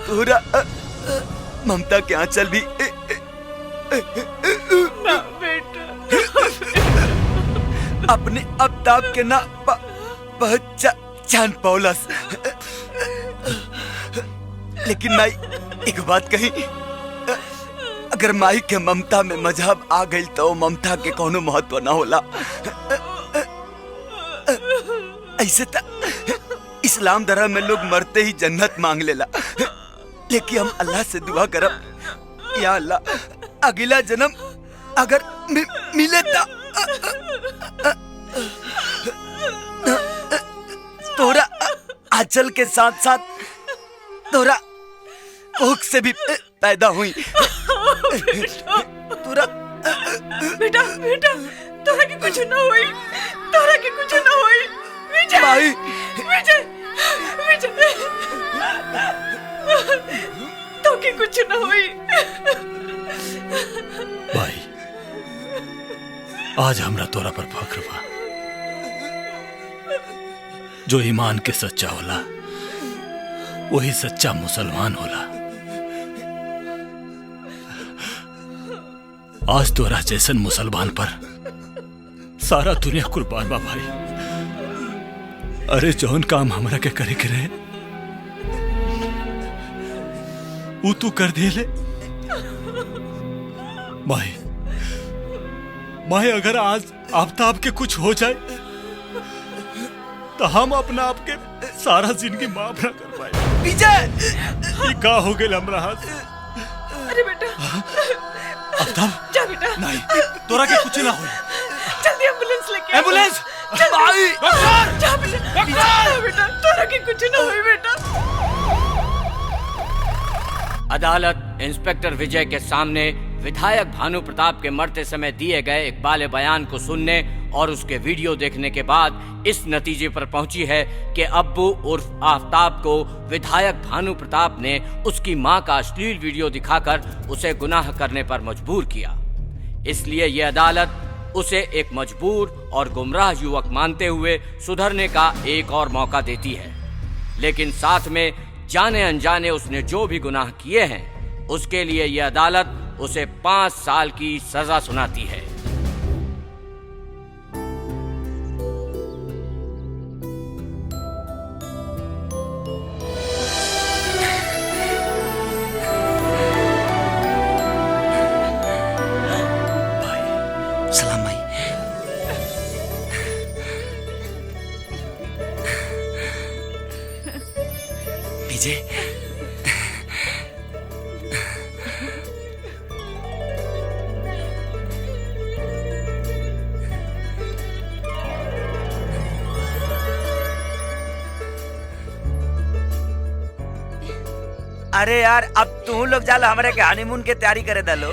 पूरा ममता के आंचल भी ना बेटा, अपने आफ्ताब के ना जान पौलस। लेकिन माई एक बात कही, अगर माई के ममता में मजहब आ गई तो ममता के कोनो महत्व ना होला। ऐसे तो इस्लाम धर्म में लोग मरते ही जन्नत मांग लेला, लेकिन हम अल्लाह से दुआ करब, या अल्लाह अगला जन्म अगर मिले तोरा आंचल के साथ साथ तोरा कोख से भी पैदा हुई। तोरा बेटा बेटा तोरा के कुछ ना हुई, तोरा के कुछ ना हुई। विजय भाई विजय विजय तो के कुछ ना हुई। भाई आज हमरा तोरा पर फख्र बा। जो ईमान के सच्चा होला वही सच्चा मुसलमान होला। आज तोरा जैसन मुसलमान पर सारा दुनिया कुर्बान बा भाई। अरे जौन काम हमरा के करे के रहे वो तू कर दिले। माए अगर आज आफ्ताब के कुछ हो जाए तो हम अपना आप के सारा जिंदगी माफ ना कर पाए। विजय ये का हो गया हमरा हाथ। अरे बेटा आफ्ताब जा बेटा, नहीं तोरा के कुछ ना हो। जल्दी एम्बुलेंस लेके एम्बुलेंस भाई जा बेटा, जा बेटा तोरा के कुछ ना हुई बेटा। अदालत इंस्पेक्टर विजय के सामने विधायक भानु प्रताप के मरते समय दिए गए इकबाल बयान को सुनने और उसके वीडियो देखने के बाद इस नतीजे पर पहुंची है कि अब्बू उर्फ आफ्ताब को विधायक भानु प्रताप ने उसकी मां का अश्लील वीडियो दिखाकर उसे गुनाह करने पर मजबूर किया। इसलिए यह अदालत उसे एक मजबूर और गुमराह युवक मानते हुए सुधरने का एक और मौका देती है, लेकिन साथ में जाने अनजाने उसने जो भी गुनाह किए हैं उसके लिए यह अदालत उसे 5 साल की सजा सुनाती है। सलाम भाई। विजय अरे यार अब तू लोग जाला हमारे के हनीमून के तैयारी करे दलो।